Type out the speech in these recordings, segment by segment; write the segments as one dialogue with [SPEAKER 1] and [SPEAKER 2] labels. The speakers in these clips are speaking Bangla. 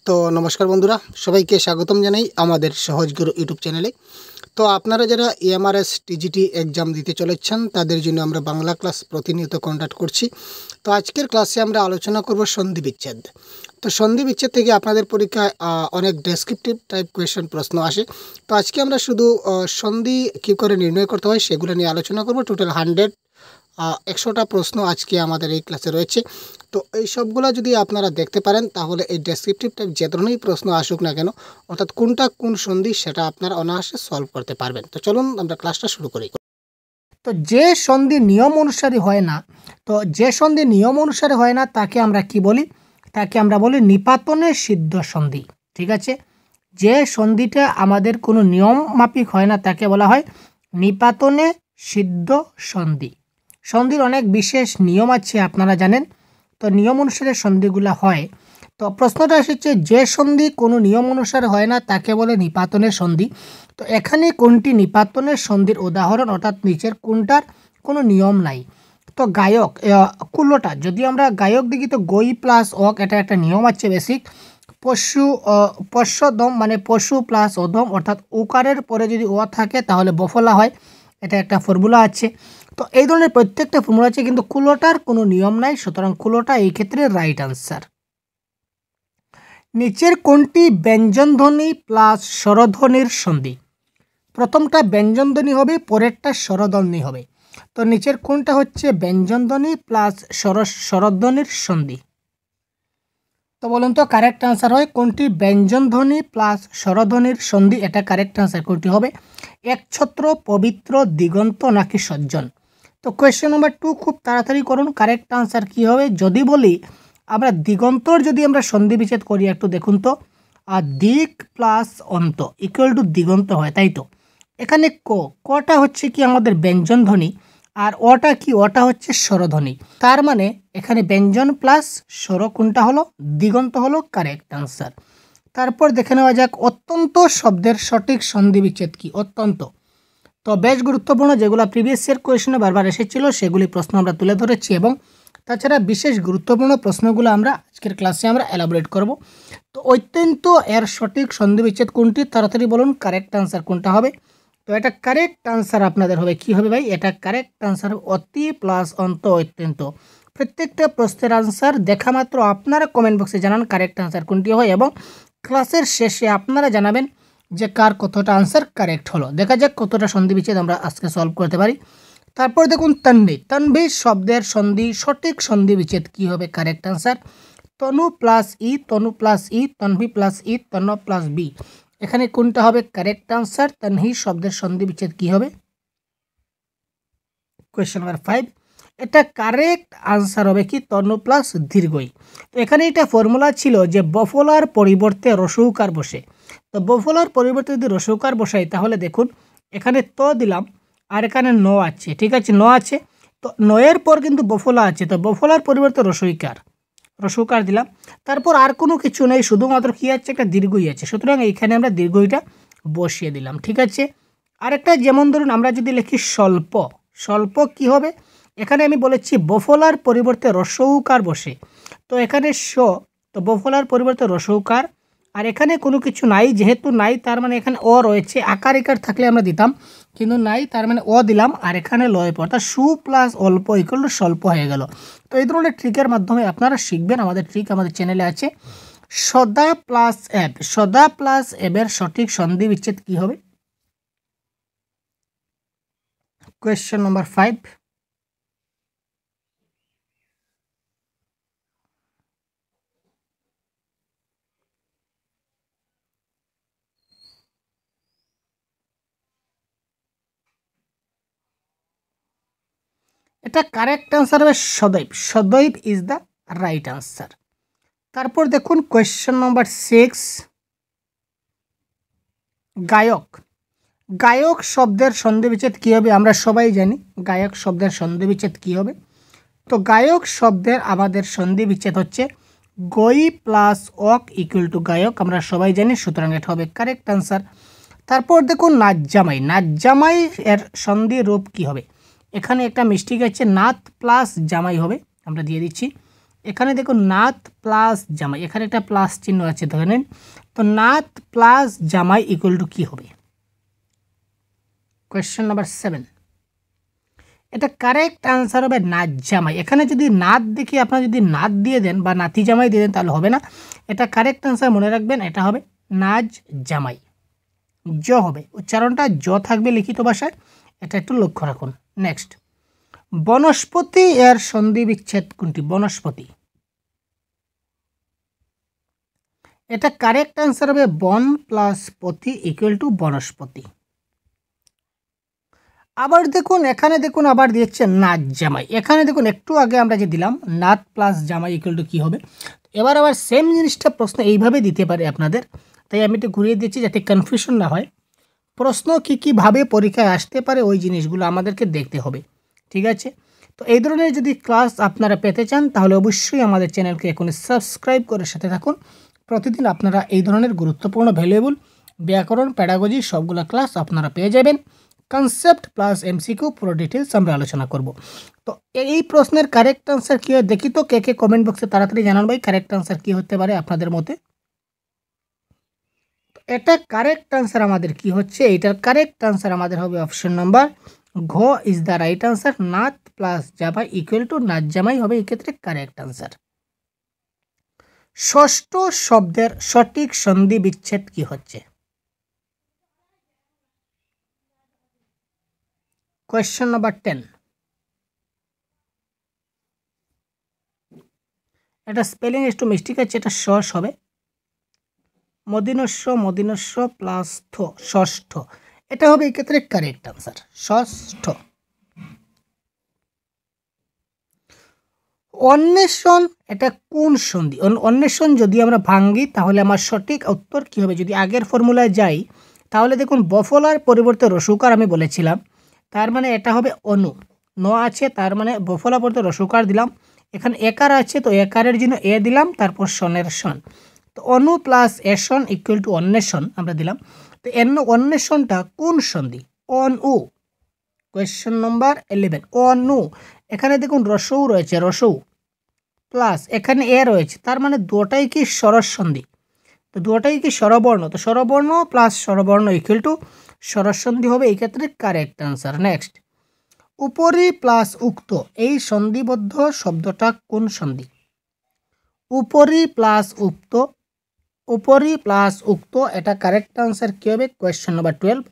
[SPEAKER 1] তো নমস্কার বন্ধুরা, সবাইকে স্বাগতম জানাই আমাদের সহজ গুরু ইউটিউব চ্যানেলে। তো আপনারা যারা এমআরএস টিজিটি এক্সাম দিতে চলেছেন তাদের জন্য আমরা বাংলা ক্লাস প্রতিনিয়ত কন্ডাক্ট করছি। তো আজকের ক্লাসে আমরা আলোচনা করব সন্ধি বিচ্ছেদ। তো সন্ধি বিচ্ছেদ থেকে আপনাদের পরীক্ষায় অনেক ডেসক্রিপটিভ টাইপ কোয়েশ্চেন প্রশ্ন আসে। তো আজকে আমরা শুধু সন্ধি কী করে নির্ণয় করতে হয় সেগুলো নিয়ে আলোচনা করব। টোটাল 100টা প্রশ্ন আজকে আমাদের এই ক্লাসে রয়েছে। তো এই সবগুলো যদি আপনারা দেখতে পারেন তাহলে এই ডেসক্রিপটিভ টাইপ যে ধরনের প্রশ্ন আসুক না কেন, অর্থাৎ কোনটা কোন সন্ধি সেটা আপনারা অনায়াসে সলভ করতে পারবেন। তো চলুন আমরা ক্লাসটা শুরু করি।
[SPEAKER 2] তো যে সন্ধি নিয়ম অনুসারে হয় না, তাকে আমরা কি বলি? তাকে আমরা বলি নিপাতনে সিদ্ধ সন্ধি। ঠিক আছে, যে সন্ধিটা আমাদের কোনো নিয়ম মাফিক হয় না তাকে বলা হয় নিপাতনে সিদ্ধ সন্ধি। সন্ধির অনেক বিশেষ নিয়ম আছে, আপনারা জানেন। তো নিয়ম অনুসারে সন্ধিগুলো হয়। তো প্রশ্নটা এসেছে যে সন্ধি কোনো নিয়ম অনুসারে হয় না তাকে বলে নিপাতনের সন্ধি। তো এখানে কোনটি নিপাতনের সন্ধির উদাহরণ, অর্থাৎ নিচের কোনটার কোনো নিয়ম নাই? তো গায়ক কুলোটা, যদি আমরা গায়ক দেখি তো গই প্লাস অক, এটা একটা নিয়ম আছে বেসিক। পশুদম মানে পশু প্লাস অধম, অর্থাৎ উকারের পরে যদি ও থাকে তাহলে বফলা হয়, এটা একটা ফর্মুলা আছে। তো এই ধরনের প্রত্যেকটা ফর্মুলা আছে, কিন্তু কুলোটার কোনো নিয়ম নাই, সুতরাং কুলোটা এই ক্ষেত্রে রাইট আনসার। নিচের কোনটি ব্যঞ্জনধ্বনি প্লাস স্বরধ্বনির সন্ধি? প্রথমটা ব্যঞ্জনধ্বনি হবে, পরেরটা স্বরধ্বনি হবে। তো নিচের কোনটা হচ্ছে ব্যঞ্জনধ্বনি প্লাস স্বরধ্বনির সন্ধি? তো বলুন তো কারেক্ট আনসার হয় কোনটি? ব্যঞ্জনধ্বনি প্লাস স্বরধ্বনির সন্ধি, এটা কারেক্ট আনসার কোনটি হবে? একছত্র, পবিত্র, দিগন্ত নাকি সজ্জন? তো কোয়েশ্চেন নাম্বার 2 খুব তাড়াতাড়ি করুন, কারেক্ট আনসার কি হবে? যদি বলি আমরা দিগন্তর যদি আমরা সন্ধি বিচ্ছেদ করি, একটু দেখুন তো, আর দিক প্লাস অন্ত ইকুয়াল টু দিগন্ত হয়, তাই তো। এখানে কটা হচ্ছে কি আমাদের ব্যঞ্জনধ্বনি, আর ওটা কি? ওটা হচ্ছে স্বরধ্বনি। তার মানে এখানে ব্যঞ্জন প্লাস স্বর কোনটা হলো? দিগন্ত হলো কারেক্ট আনসার। তারপর দেখে নেওয়া যাক অত্যন্ত শব্দের সঠিক সন্ধি বিচ্ছেদ কি? অত্যন্ত তো বেশ গুরুত্বপূর্ণ, যেগুলো প্রিভিয়াস ইয়ার কোয়েশনে বারবার এসেছিল সেগুলি প্রশ্ন আমরা তুলে ধরেছি, এবং তাছাড়া বিশেষ গুরুত্বপূর্ণ প্রশ্নগুলো আমরা আজকের ক্লাসে আমরা এলাবোরেট করব। তো অত্যন্ত এর সঠিক সন্ধি বিচ্ছেদ কোনটি? তাড়াতাড়ি বলুন কারেক্ট আনসার কোনটা হবে? তো এটা কারেক্ট আনসার আপনাদের হবে কি হবে ভাই? এটা কারেক্ট আনসার অতি প্লাস অন্ত অত্যন্ত। প্রত্যেকটা প্রশ্নের আনসার দেখা মাত্র আপনারা কমেন্ট বক্সে জানান কারেক্ট আনসার কোনটি হয়, এবং ক্লাসের শেষে আপনারা জানাবেন যে কার কতটা আনসার কারেক্ট হলো। দেখা যাক কতটা সন্ধি বিচ্ছেদ আমরা আজকে সলভ করতে পারি। তারপর দেখুন তন্বী শব্দের সন্ধি সঠিক সন্ধি বিচ্ছেদ কি হবে? কারেক্ট আনসার তনু প্লাস ই, তনু প্লাস ই, তন্বী প্লাস ই, তন্ন প্লাস বি। এখানে কোনটা হবে কারেক্ট আনসার? তন্বী শব্দের সন্ধি বিচ্ছেদ কি হবে? কোয়েশ্চেন নাম্বার 5, এটা কারেক্ট আনসার হবে কি? তনু প্লাস দীর্ঘই। তো এখানে এটা ফর্মুলা ছিল যে বফলার পরিবর্তে রসৌকার বসে। তো বফলার পরিবর্তে যদি রসৌকার বসাই তাহলে দেখুন এখানে তো দিলাম, আর এখানে ন আছে, ঠিক আছে, ন আছে। তো নয়ের পর কিন্তু বফলা আছে, তো বফলার পরিবর্তে রসৌকার দিলাম। তারপর আর কোনো কিছু নেই, শুধুমাত্র কি আছে? একটা দীর্ঘই আছে, সুতরাং এইখানে আমরা দীর্ঘইটা বসিয়ে দিলাম, ঠিক আছে। আরেকটা যেমন ধরুন আমরা যদি লিখি স্বল্প কি হবে? এখানে আমি বলেছি বফলার পরিবর্তে রসৌকার বসে, তো এখানে তো বফলার পরিবর্তে রসৌকার, আর এখানে কোনো কিছু নাই, যেহেতু নাই তার মানে এখানে অ রয়েছে। আকার ইকার থাকলে আমরা দিতাম, কিন্তু নাই, তার মানে অ দিলাম, আর এখানে লয় পর, অর্থাৎ সু প্লাস অল্প ইকুয়াল টু স্বল্প হয়ে গেল। তো এই ধরনের ট্রিকের মাধ্যমে আপনারা শিখবেন, আমাদের ট্রিক আমাদের চ্যানেলে আছে। সদা প্লাস এর সঠিক সন্ধি বিচ্ছেদ কি হবে? কোয়েশ্চেন নাম্বার 5, এটা কারেক্ট আনসার হবে সদৈব ইজ দ্য রাইট আনসার। তারপর দেখুন কোয়েশ্চেন নাম্বার 6, গায়ক শব্দের সন্ধি বিচ্ছেদ কী হবে? আমরা সবাই জানি গায়ক শব্দের সন্ধি বিচ্ছেদ কী হবে। তো গায়ক শব্দের আমাদের সন্ধি বিচ্ছেদ হচ্ছে গই প্লাস অক ইকুয়াল টু গায়ক, আমরা সবাই জানি, সুতরাং এটা হবে কারেক্ট আনসার। তারপর দেখুন নাচ এর সন্ধি রূপ কী হবে? এখানে একটা মিস্টেক আছে, নাত প্লাস জামাই হবে, আমরা দিয়ে দিচ্ছি। এখানে দেখুন নাত প্লাস জামাই, এখানে একটা প্লাস চিহ্ন আছে ধরে নিন। তো নাত প্লাস জামাই ইকুয়াল টু কী হবে? কোয়েশ্চেন নাম্বার 7, এটা কারেক্ট আনসার হবে নাত জামাই। এখানে যদি নাত দেখি আপনারা যদি নাত দিয়ে দেন বা নাতি জামাই দিয়ে দেন তাহলে হবে না। এটা কারেক্ট আনসার মনে রাখবেন, এটা হবে নাজ জামাই। জ হবে, উচ্চারণটা জ থাকবে লিখিত ভাষায়, এটা একটু লক্ষ্য রাখুন। নেক্সট, বনস্পতি এর সন্ধি বিচ্ছেদ কোনটি? বনস্পতি, এটা কারেক্ট আনসার হবে বন প্লাস পতি ইকুয়াল টু বনস্পতি। আবার দেখুন এখানে দেখুন আবার দিয়েছে নাচ জামাই। এখানে দেখুন একটু আগে আমরা যে দিলাম নাত প্লাস জামাই ইকুয়াল টু কী হবে, এবার আবার সেম জিনিসটা প্রশ্ন এইভাবে দিতে পারে আপনাদের, তাই আমি একটু ঘুরিয়ে দিচ্ছি যাতে কনফিউশন না হয়। প্রশ্ন কী কীভাবে পরীক্ষায় আসতে পারে ওই জিনিসগুলো আমাদেরকে দেখতে হবে, ঠিক আছে? তো এই ধরনের যদি ক্লাস আপনারা পেতে চান তাহলে অবশ্যই আমাদের চ্যানেলকে এখন সাবস্ক্রাইব করে সাথে থাকুন। প্রতিদিন আপনারা এই ধরনের গুরুত্বপূর্ণ ভ্যালুয়েবল ব্যাকরণ প্যাডাগজি সবগুলো ক্লাস আপনারা পেয়ে যাবেন। কনসেপ্ট প্লাস এমসিকিউ পুরো ডিটেলস আমরা আলোচনা করব। তো এই প্রশ্নের কারেক্ট আনসার কী হয় দেখি তো, কে কে কমেন্ট বক্সে তাড়াতাড়ি জানান ভাই কারেক্ট আনসার কী হতে পারে আপনাদের মতে। এটা কারেক্ট আনসার আমাদের কি হচ্ছে, এটার কারেক্ট আনসার আমাদের হবে অপশন নাম্বার ঘ ইজ দ্য রাইট আনসার। নাত প্লাস জামাই ইকুয়াল টু নাত জামাই হবে এক্ষেত্রে কারেক্ট আনসার। ষষ্ঠ শব্দের সঠিক সন্ধি বিচ্ছেদ কি হচ্ছে? কোয়েশ্চেন নাম্বার 10, এটা স্পেলিং একটু মিস্টেক আছে, এটা ষষ্ঠ হবে, মদিনস্য প্লাস থ, ষষ্ঠ, এটা হবে এক্ষেত্রে কারেক্ট আনসার ষষ্ঠ। অন্বেষণ এটা কোন সন্ধি? অন্বেষণ যদি আমরা ভাঙ্গি তাহলে আমার সঠিক উত্তর কী হবে? যদি আগের ফর্মুলায় যাই তাহলে দেখুন বফলার পরিবর্তে রসুকার আমি বলেছিলাম, তার মানে এটা হবে অনু, ন আছে তার মানে বফলা পরিবর্তে রসুকার দিলাম, এখানে একার আছে তো একারের জন্য এ দিলাম, তারপর সনের সন, তো অনু প্লাস এসন ইকুয়াল টু অন্বেষণ আমরা দিলাম। তো অন্বেষণটা কোন সন্ধি? অনু। কোয়েশ্চেন নম্বর 11, অনু, এখানে দেখুন রসৌ রয়েছে, রসৌ প্লাস এখানে এ রয়েছে, তার মানে দুটাই কি স্বরস সন্ধি, তো দুটাই কি স্বরবর্ণ, তো স্বরবর্ণ প্লাস স্বরবর্ণ ইকুয়াল টু স্বরস সন্ধি হবে এই ক্ষেত্রে কারেক্ট আনসার। নেক্সট, উপরি প্লাস উক্ত এই সন্ধিবদ্ধ শব্দটা কোন সন্ধি? উপরি প্লাস উক্ত, উপরি প্লাস উক্ত, এটা কারেক্ট আনসার কী হবে? Question number 12।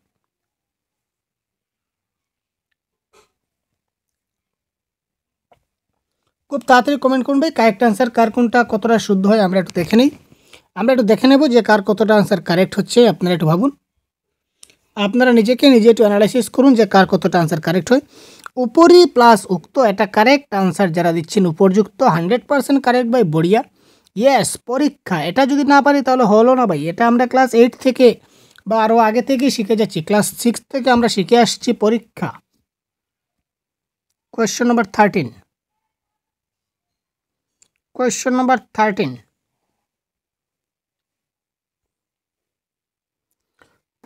[SPEAKER 2] খুব তাড়াতাড়ি কমেন্ট করুন ভাই কারেক্ট আনসার কার কোনটা কতটা শুদ্ধ হয়, আমরা একটু দেখে নিই, আমরা একটু দেখে নেব যে কার কতটা আনসার কারেক্ট হচ্ছে। আপনারা একটু ভাবুন, আপনারা নিজেকে নিজে একটু অ্যানালাইসিস করুন যে কার কতটা আনসার কারেক্ট হয়। উপরি প্লাস উক্ত এটা কারেক্ট আনসার যারা দিচ্ছেন উপরযুক্ত 100% কারেক্ট ভাই, বড়িয়া। ইয়েস, পরীক্ষা, এটা যদি না পারি তাহলে হলো না ভাই, এটা আমরা ক্লাস 8 থেকে বা আরও আগে থেকেই শিখে যাচ্ছি, ক্লাস 6 থেকে আমরা শিখে আসছি পরীক্ষা। কোয়েশ্চেন নাম্বার 13, কোয়েশ্চেন নাম্বার 13,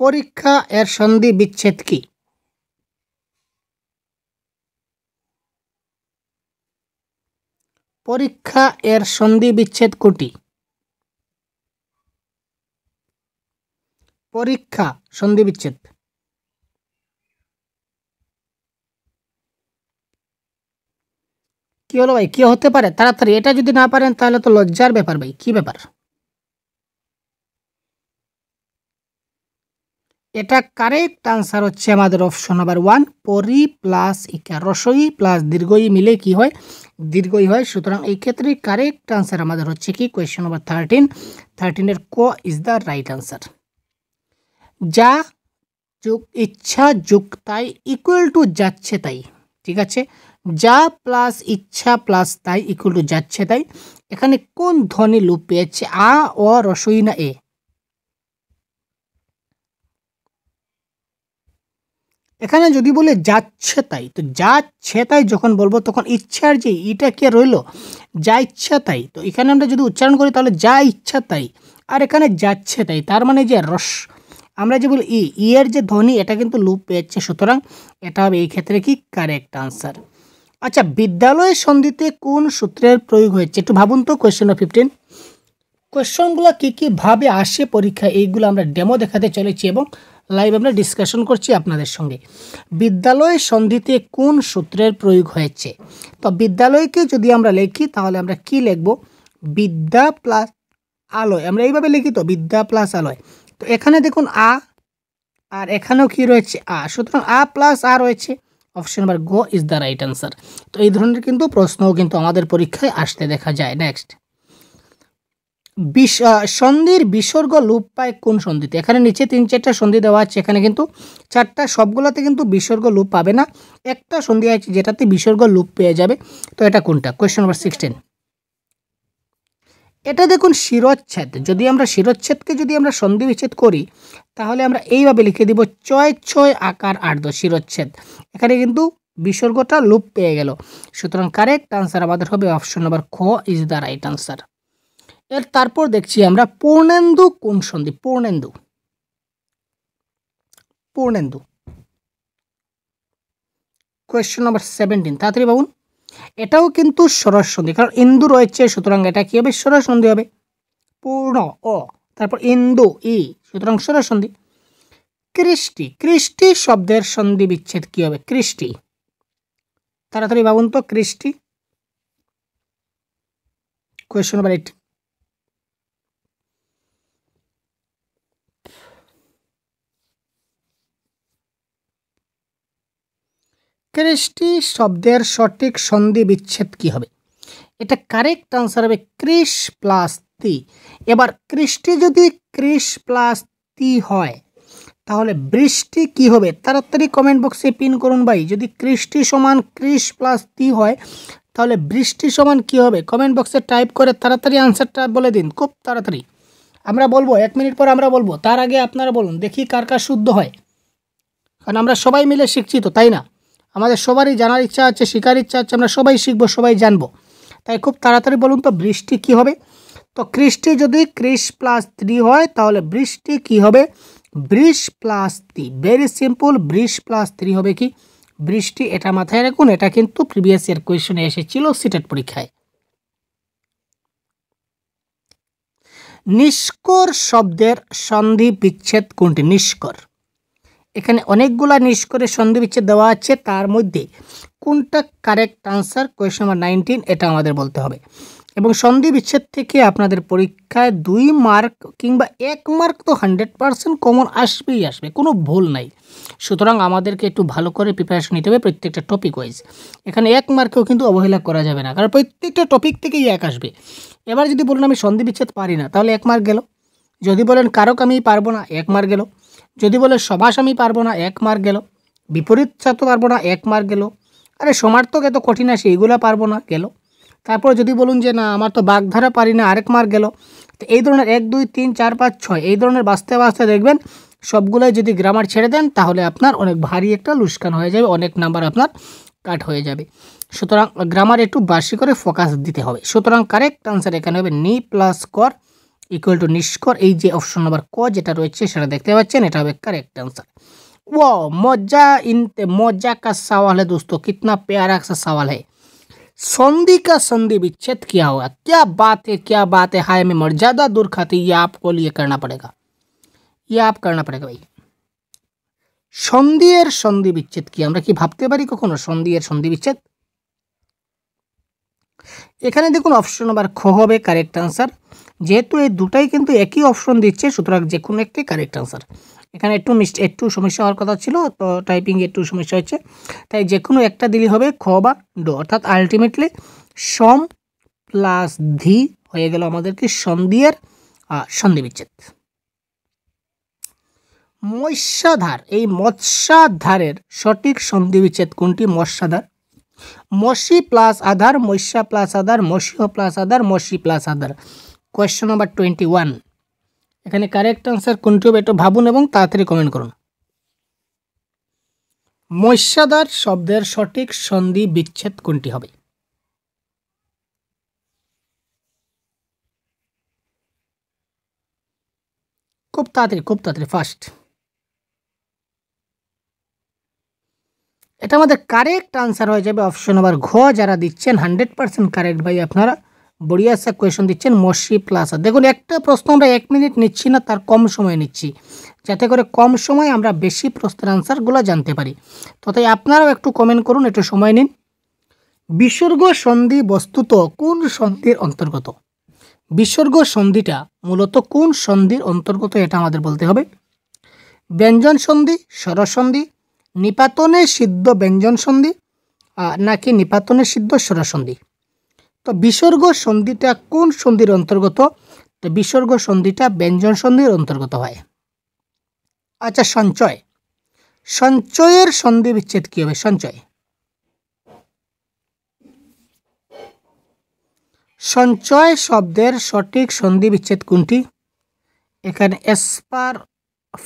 [SPEAKER 2] পরীক্ষা এর সন্ধি বিচ্ছেদ কি? পরীক্ষা এর সন্ধি বিচ্ছেদ কোটি? পরীক্ষা সন্ধি বিচ্ছেদ কি হলো ভাই, কি হতে পারে তাড়াতাড়ি, এটা যদি না পারেন তাহলে তো লজ্জার ব্যাপার ভাই, কি ব্যাপার? এটা কারেক্ট আনসার হচ্ছে আমাদের অপশন নাম্বার 1, পরি প্লাস ইকার, রসই প্লাস দীর্ঘই মিলে কি হয়? দীর্ঘই হয়। সুতরাং এই ক্ষেত্রে কারেক্ট আনসার আমাদের হচ্ছে কি? কোয়েশ্চেন নাম্বার 13, 13 ক ইজ দ্য রাইট আনসার। যা যোগ ইচ্ছা যোগ তাই ইকুয়াল টু যাচ্ছে তাই, ঠিক আছে, যা প্লাস ইচ্ছা প্লাস তাই ইকুয়াল টু যাচ্ছে তাই, এখানে কোন ধ্বনি লোপ পেয়েছে? আ, অ, রসই না এ? এখানে যদি বলে যাচ্ছে তাই, তো যাচ্ছে তাই যখন বলবো তখন ইচ্ছার যে ইটা কে রইল, যা ইচ্ছা তাই, তো এখানে আমরা যদি উচ্চারণ করি তাহলে যা ইচ্ছা তাই, আর এখানে যাচ্ছে তাই, তার মানে যে রস আমরা যে বলি ই এর যে ধ্বনি এটা কিন্তু লুপ পেয়েছে, সুতরাং এটা হবে এই ক্ষেত্রে কি কারেক্ট আনসার। আচ্ছা, বিদ্যালয় সন্ধিতে কোন সূত্রের প্রয়োগ হয়েছে একটু ভাবুন তো। Question number 15। কোয়েশ্চনগুলো কী ভাবে আসে পরীক্ষা, এইগুলো আমরা ডেমো দেখাতে চলেছি এবং লাইভ আমরা ডিসকাশন করছি আপনাদের সঙ্গে। বিদ্যালয় সন্ধিতে কোন সূত্রের প্রয়োগ হয়েছে? তো বিদ্যালয়কে যদি আমরা লিখি তাহলে আমরা কি লিখব? বিদ্যা প্লাস আলয়, আমরা এইভাবে লিখি তো, বিদ্যা প্লাস আলয়। তো এখানে দেখুন আ, আর এখানেও কি রয়েছে আ, সুতরাং আ প্লাস আ রয়েছে। Option number go is the right answer. তো এই ধরনের কিন্তু প্রশ্নও কিন্তু আমাদের পরীক্ষায় আসতে দেখা যায়। নেক্সট, সন্ধির বিসর্গ লোপ পায় কোন সন্ধিতে? এখানে নিচে 3-4টা সন্ধি দেওয়া আছে, এখানে কিন্তু 4টা, সবগুলোতে কিন্তু বিসর্গ লোপ পাবে না। একটা সন্ধি আছে যেটাতে বিসর্গ লোপ পেয়ে যাবে। তো এটা কোনটা? Question number 16। এটা দেখুন শিরচ্ছেদ। যদি আমরা শিরচ্ছেদকে যদি আমরা সন্ধি বিচ্ছেদ করি তাহলে আমরা এইভাবে লিখে দিব ছয় ছয় আকার 8 শিরচ্ছেদ। এখানে কিন্তু বিসর্গটা লোপ পেয়ে গেল। সুতরাং কারেক্ট আনসার আমাদের হবে অপশন নাম্বার খ ইজ দ্য রাইট আনসার। এর তারপর দেখছি আমরা পূর্ণেন্দু কোন সন্ধি? পূর্ণেন্দু, পূর্ণেন্দু। কোয়েশ্চেন নাম্বার 17, তাড়াতাড়ি ভাবুন। এটাও কিন্তু সরস সন্ধি, কারণ ইন্দু রয়েছে, সুতরাং এটা কি হবে? সরস সন্ধি হবে। পূর্ণ অ, তারপর ইন্দু ই, সুতরাং সরস সন্ধি। কৃষ্টি, কৃষ্টি শব্দের সন্ধি বিচ্ছেদ কি হবে? কৃষ্টি, তাড়াতাড়ি ভাবুন তো। কৃষ্টি, কোয়েশ্চেন নাম্বার 18। কৃষ্টি শব্দের সঠিক সন্ধি বিচ্ছেদ কি হবে? এটা কারেক্ট আনসার হবে কৃষ প্লাস তি। এবার কৃষ্টি যদি কৃষ প্লাস তি হয় তাহলে বৃষ্টি কি হবে? তাড়াতাড়ি কমেন্ট বক্সে পিন করুন ভাই। যদি কৃষ্টি সমান কৃষ প্লাস তি হয় তাহলে বৃষ্টি সমান কি হবে? কমেন্ট বক্সে টাইপ করে তাড়াতাড়ি আনসারটা বলে দিন, খুব তাড়াতাড়ি। আমরা বলবো 1 মিনিট পর, আমরা বলবো, তার আগে আপনারা বলুন, দেখি কার কার শুদ্ধ হয়। কারণ আমরা সবাই মিলে শিখছি তো, তাই না? আমাদের সবারই জানার ইচ্ছা আছে, শেখার ইচ্ছা আছে, আমরা সবাই শিখবো, সবাই জানবো। তাই খুব তাড়াতাড়ি বলুন তো বৃষ্টি কি হবে? তো কৃষ্টি যদি কৃষ প্লাস 3 হয় তাহলে বৃষ্টি কি হবে? বৃষ প্লাস 3। ভেরি সিম্পল, বৃষ প্লাস 3 হবে কি? বৃষ্টি। এটা মাথায় রাখুন, এটা কিন্তু প্রিভিয়াস ইয়ার কোয়েশনে এসেছিল সিটেট পরীক্ষায়। নিষ্কর শব্দের সন্ধি বিচ্ছেদ কোনটি? নিষ্কর, এখানে অনেকগুলা নিষ্করের সন্ধি বিচ্ছেদ দেওয়া আছে, তার মধ্যে কোনটা কারেক্ট আনসার? কোয়েশ্চন নাম্বার 19, এটা আমাদের বলতে হবে। এবং সন্ধি বিচ্ছেদ থেকে আপনাদের পরীক্ষায় 2 মার্ক কিংবা 1 মার্ক তো 100% কমন আসবেই আসবে, কোনো ভুল নাই। সুতরাং আমাদেরকে একটু ভালো করে প্রিপারেশন নিতে হবে প্রত্যেকটা টপিক ওয়াইজ। এখানে 1 মার্কেও কিন্তু অবহেলা করা যাবে না, কারণ প্রত্যেকটা টপিক থেকেই 1 আসবে। এবার যদি বলুন আমি সন্ধি বিচ্ছেদ পারি না তাহলে 1 মার্ক গেল। যদি বলেন কারক আমি পারবো না, 1 মার্ক গেল। যদি বলে সমাস আমি পারবো না, 1 মার্ক গেল। বিপরীত ছাত্র পারবো না, 1 মার্ক গেল। আরে সমার্থক এত কঠিন আসে, এইগুলো পারবো না, গেল। তারপর যদি বলুন যে না আমার তো বাগধারা পারি না, আরেক মার্ক গেল। তো এই ধরনের 1 2 3 4 5 6 এই ধরনের বাঁচতে বাঁচতে দেখবেন সবগুলোই যদি গ্রামার ছেড়ে দেন তাহলে আপনার অনেক ভারী একটা লুস্কান হয়ে যাবে, অনেক নাম্বার আপনার কাট হয়ে যাবে। সুতরাং গ্রামার একটু বেশি করে ফোকাস দিতে হবে। সুতরাং কারেক্ট আনসার এখানে হবে নি প্লাস কর ইকুয়াল টু নিষ্কর। এই যে অপশন নাম্বার ক যেটা রয়েছে সেটা দেখতে পাচ্ছেন, এটা হবে কারেক্ট आंसर। वो मजा का सवाल है दोस्तों, कितना प्यारा सा सवाल है। संधि का संधि विच्छेद क्या होगा? क्या बात है, क्या बात है। हाय मैं मर्यादा दूर खाती, ये आपको लिए करना पड़ेगा, ये आप करना पड़ेगा भाई। সন্ধি এর সন্ধি বিচ্ছেদ কি? আমরা কি ভাবতে পারি কখনো সন্ধি এর সন্ধি বিচ্ছেদ? এখানে দেখুন অপশন নাম্বার খ হবে কারেক্ট আনসার। যেহেতু এই দুটাই কিন্তু একই অপশন দিচ্ছে সুতরাং যে কোনো একটি কারেক্ট আনসার। এখানে একটু সমস্যা হওয়ার কথা ছিল, তো টাইপিং একটু সমস্যা হচ্ছে, তাই যে কোনো একটা দিলে হবে খ বা ড, অর্থাৎ আলটিমেটলি সম প্লাস ধি হয়ে গেল আমাদের কি সন্ধি এর সন্ধি বিচ্ছেদ। মৎস্যাধার, এই মৎস্যাধারের সঠিক সন্ধি বিচ্ছেদ কোনটি? মৎস্যাধার, মসি প্লাস আধার, মৎস্যা প্লাস আধার, মৎস্য প্লাস আধার, মসি প্লাস আধার। কোয়েশ্চন নাম্বার 21, এখানে কারেক্ট আনসার কোনটি হবে একটু ভাবুন এবং তাড়াতাড়ি কমেন্ট করুন। মৎস্যাধার শব্দের সঠিক সন্ধি বিচ্ছেদ কোনটি হবে? খুব তাড়াতাড়ি ফাস্ট। এটা আমাদের কারেক্ট আনসার হয়ে যাবে অপশন নাম্বার ঘ। যারা দিচ্ছেন 100% কারেক্ট ভাই, আপনারা বড়িয়া সা কোয়েশন দিচ্ছেন। মসি প্লাসা, দেখুন একটা প্রশ্ন আমরা 1 মিনিট নিচ্ছি না, তার কম সময় নিচ্ছি, যাতে করে কম সময় আমরা বেশি প্রশ্নের আনসারগুলো জানতে পারি। তো তাই আপনারাও একটু কমেন্ট করুন, একটু সময় নিন। বিসর্গ সন্ধি বস্তুত কোন সন্ধির অন্তর্গত? বিসর্গ সন্ধিটা মূলত কোন সন্ধির অন্তর্গত এটা আমাদের বলতে হবে। ব্যঞ্জন সন্ধি, স্বরসন্ধি, নিপাতনে সিদ্ধ ব্যঞ্জন সন্ধি, নাকি নিপাতনে সিদ্ধ স্বরসন্ধি? তো বিসর্গ সন্ধিটা কোন সন্ধির অন্তর্গত? তো বিসর্গ সন্ধিটা ব্যঞ্জন সন্ধির অন্তর্গত হয়। আচ্ছা, সঞ্চয়, সঞ্চয়ের সন্ধি বিচ্ছেদ কি হবে? সঞ্চয়, সঞ্চয় শব্দের সঠিক সন্ধি বিচ্ছেদ কোনটি? এখানে as per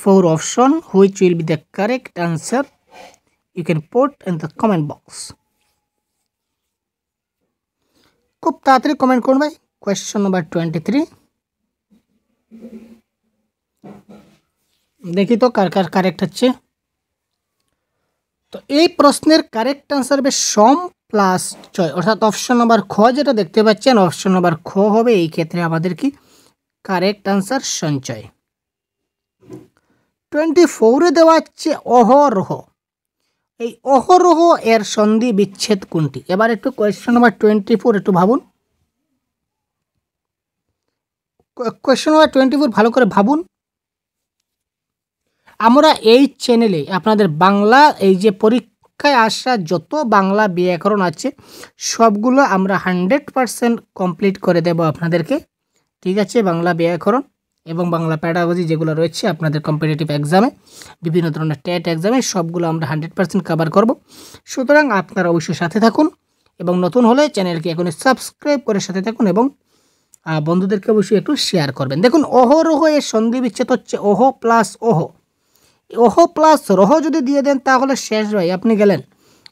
[SPEAKER 2] 4 option, which will be the correct answer? You can put in the comment box. খুব তাড়াতাড়ি কমেন্ট করুন ভাই। কোয়েশ্চন নাম্বার 23, দেখি তো কার কার কারেক্ট হচ্ছে। তো এই প্রশ্নের কারেক্ট আনসার হবে সম প্লাস চয়, অর্থাৎ অপশন নাম্বার খ যেটা দেখতে পাচ্ছেন, অপশন নাম্বার খ হবে এই ক্ষেত্রে আমাদের কি কারেক্ট আনসার সঞ্চয়। 24-এ দেওয়া হচ্ছে অহরহ। এই অহরহ এর সন্ধি বিচ্ছেদ কোনটি? এবার একটু কোয়েশ্চন নাম্বার 24 একটু ভাবুন। কোয়েশ্চন নাম্বার 24 ভালো করে ভাবুন। আমরা এই চ্যানেলে আপনাদের বাংলা এই যে পরীক্ষায় আসা যত বাংলা ব্যাকরণ আছে সবগুলো আমরা 100% কমপ্লিট করে দেব আপনাদেরকে, ঠিক আছে? বাংলা ব্যাকরণ এবং বাংলা প্যাডাগজি যেগুলো রয়েছে আপনাদের কম্পিটিটিভ এক্সামে, বিভিন্ন ধরনের টেট এক্সামে, সবগুলো আমরা 100% কভার করব। সুতরাং আপনারা অবশ্যই সাথে থাকুন এবং নতুন হলে চ্যানেলকে এখন সাবস্ক্রাইব করে সাথে থাকুন এবং বন্ধুদেরকে অবশ্যই একটু শেয়ার করবেন। দেখুন, অহরহ এর সন্ধি বিচ্ছেদ হচ্ছে ওহ প্লাস ওহ। ওহ প্লাস রহ যদি দিয়ে দেন তাহলে শেষ ভাই, আপনি গেলেন।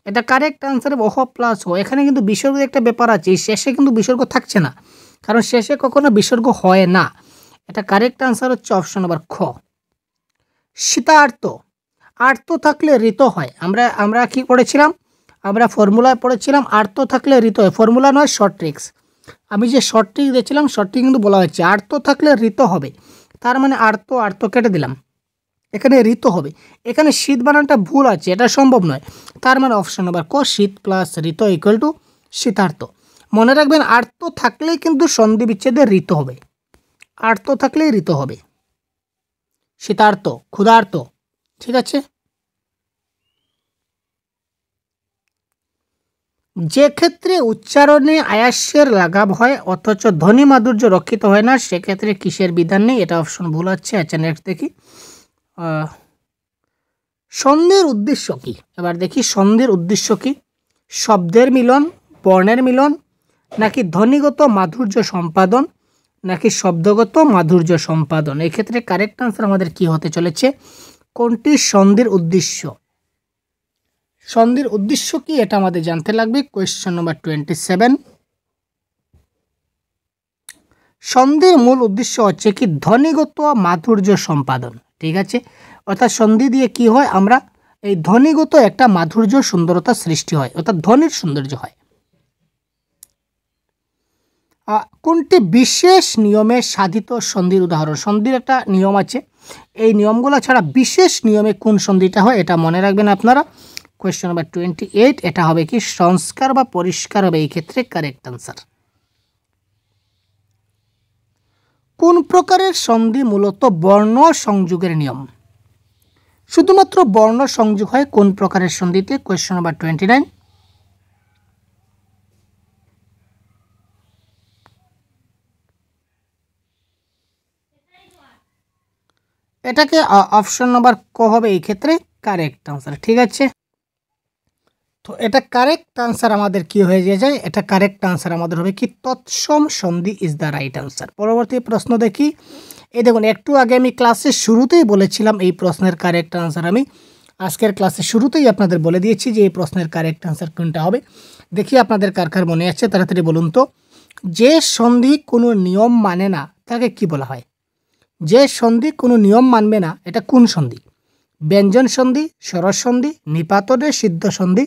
[SPEAKER 2] এটা কারেক্ট আনসার ওহ প্লাস ও। এখানে কিন্তু বিসর্গের একটা ব্যাপার আছে, শেষে কিন্তু বিসর্গ থাকছে না, কারণ শেষে কখনো বিসর্গ হয় না। এটা কারেক্ট আনসার হচ্ছে অপশন নাম্বার খ। শীতার্ত, আর্ত থাকলে ঋত হয়। আমরা কি পড়েছিলাম? আমরা ফর্মুলায় পড়েছিলাম আর্ত থাকলে ঋত হয়। ফর্মুলা নয়, শর্ট ট্রিক্স। আমি যে শর্ট ট্রিক্স দিয়েছিলাম শর্ট ট্রিক্স কিন্তু বলা হচ্ছে আর্ত থাকলে ঋত হবে, তার মানে আর্ত আর্ত কেটে দিলাম, এখানে ঋত হবে। এখানে শীত বানানটা ভুল আছে, এটা সম্ভব নয়, তার মানে অপশন নাম্বার ক, শীত প্লাস ঋত ইকুয়াল টু শীতার্ত। মনে রাখবেন, আর্ত থাকলেই কিন্তু সন্ধি বিচ্ছেদে ঋত হবে, আর্ত থাকলেই ঋত হবে। শীতার্ত, ক্ষুধার্ত, ঠিক আছে? যে ক্ষেত্রে উচ্চারণে আয়াসের লাঘব হয় অথচ ধ্বনি মাধুর্য রক্ষিত হয় না, সেক্ষেত্রে কিসের বিধান নেই? এটা অপশন ভুল আছে। আচ্ছা, নেক্সট দেখি সন্ধির উদ্দেশ্য কি। এবার দেখি সন্ধির উদ্দেশ্য কি। শব্দের মিলন, বর্ণের মিলন, নাকি ধ্বনিগত মাধুর্য সম্পাদন, নাকি শব্দগত মাধুর্য সম্পাদন? এই ক্ষেত্রে কারেক্ট আনসার আমাদের কি হতে চলেছে? কোনটি সন্ধির উদ্দেশ্য? সন্ধির উদ্দেশ্য কি এটা আমাদের জানতে লাগবে। কোয়েশ্চন নাম্বার 27, সন্ধির মূল উদ্দেশ্য হচ্ছে কি ধ্বনিগত মাধুর্য সম্পাদন, ঠিক আছে? অর্থাৎ সন্ধি দিয়ে কি হয়, আমরা এই ধ্বনিগত একটা মাধুর্য সুন্দরতা সৃষ্টি হয়, অর্থাৎ ধ্বনির সৌন্দর্য হয়। কোনটি বিশেষ নিয়মে সাধিত সন্ধির উদাহরণ? সন্ধির একটা নিয়ম আছে, এই নিয়মগুলো ছাড়া বিশেষ নিয়মে কোন সন্ধিটা হয় এটা মনে রাখবেন আপনারা। কোয়েশ্চন নাম্বার 28, এটা হবে কি সংস্কার বা পরিষ্কার হবে এই ক্ষেত্রে কারেক্ট আনসার। কোন প্রকারের সন্ধি মূলত বর্ণ সংযোগের নিয়ম? শুধুমাত্র বর্ণ সংযোগ হয় কোন প্রকারের সন্ধিতে? কোয়েশ্চন নাম্বার 29, এটাকে অপশন নাম্বার ক হবে এই ক্ষেত্রে কারেক্ট আনসার, ঠিক আছে? তো এটা কারেক্ট আনসার আমাদের কি হয়ে যায়? এটা কারেক্ট আনসার আমাদের হবে কি তৎসম সন্ধি ইজ দ্য রাইট আনসার। পরবর্তী প্রশ্ন দেখি। এই দেখুন, একটু আগে আমি ক্লাসের শুরুতেই বলেছিলাম এই প্রশ্নের কারেক্ট আনসার আমি আজকের ক্লাসের শুরুতেই আপনাদের বলে দিয়েছি যে এই প্রশ্নের কারেক্ট আনসার কোনটা হবে। দেখি আপনাদের কার কার মনে আছে, তাড়াতাড়ি বলুন তো। যে সন্ধি কোনো নিয়ম মানে না তাকে কি বলা হয়? যে সন্ধি কোনো নিয়ম মানবে না এটা কোন সন্ধি? ব্যঞ্জন সন্ধি, স্বর সন্ধি, নিপাতনের সিদ্ধ সন্ধি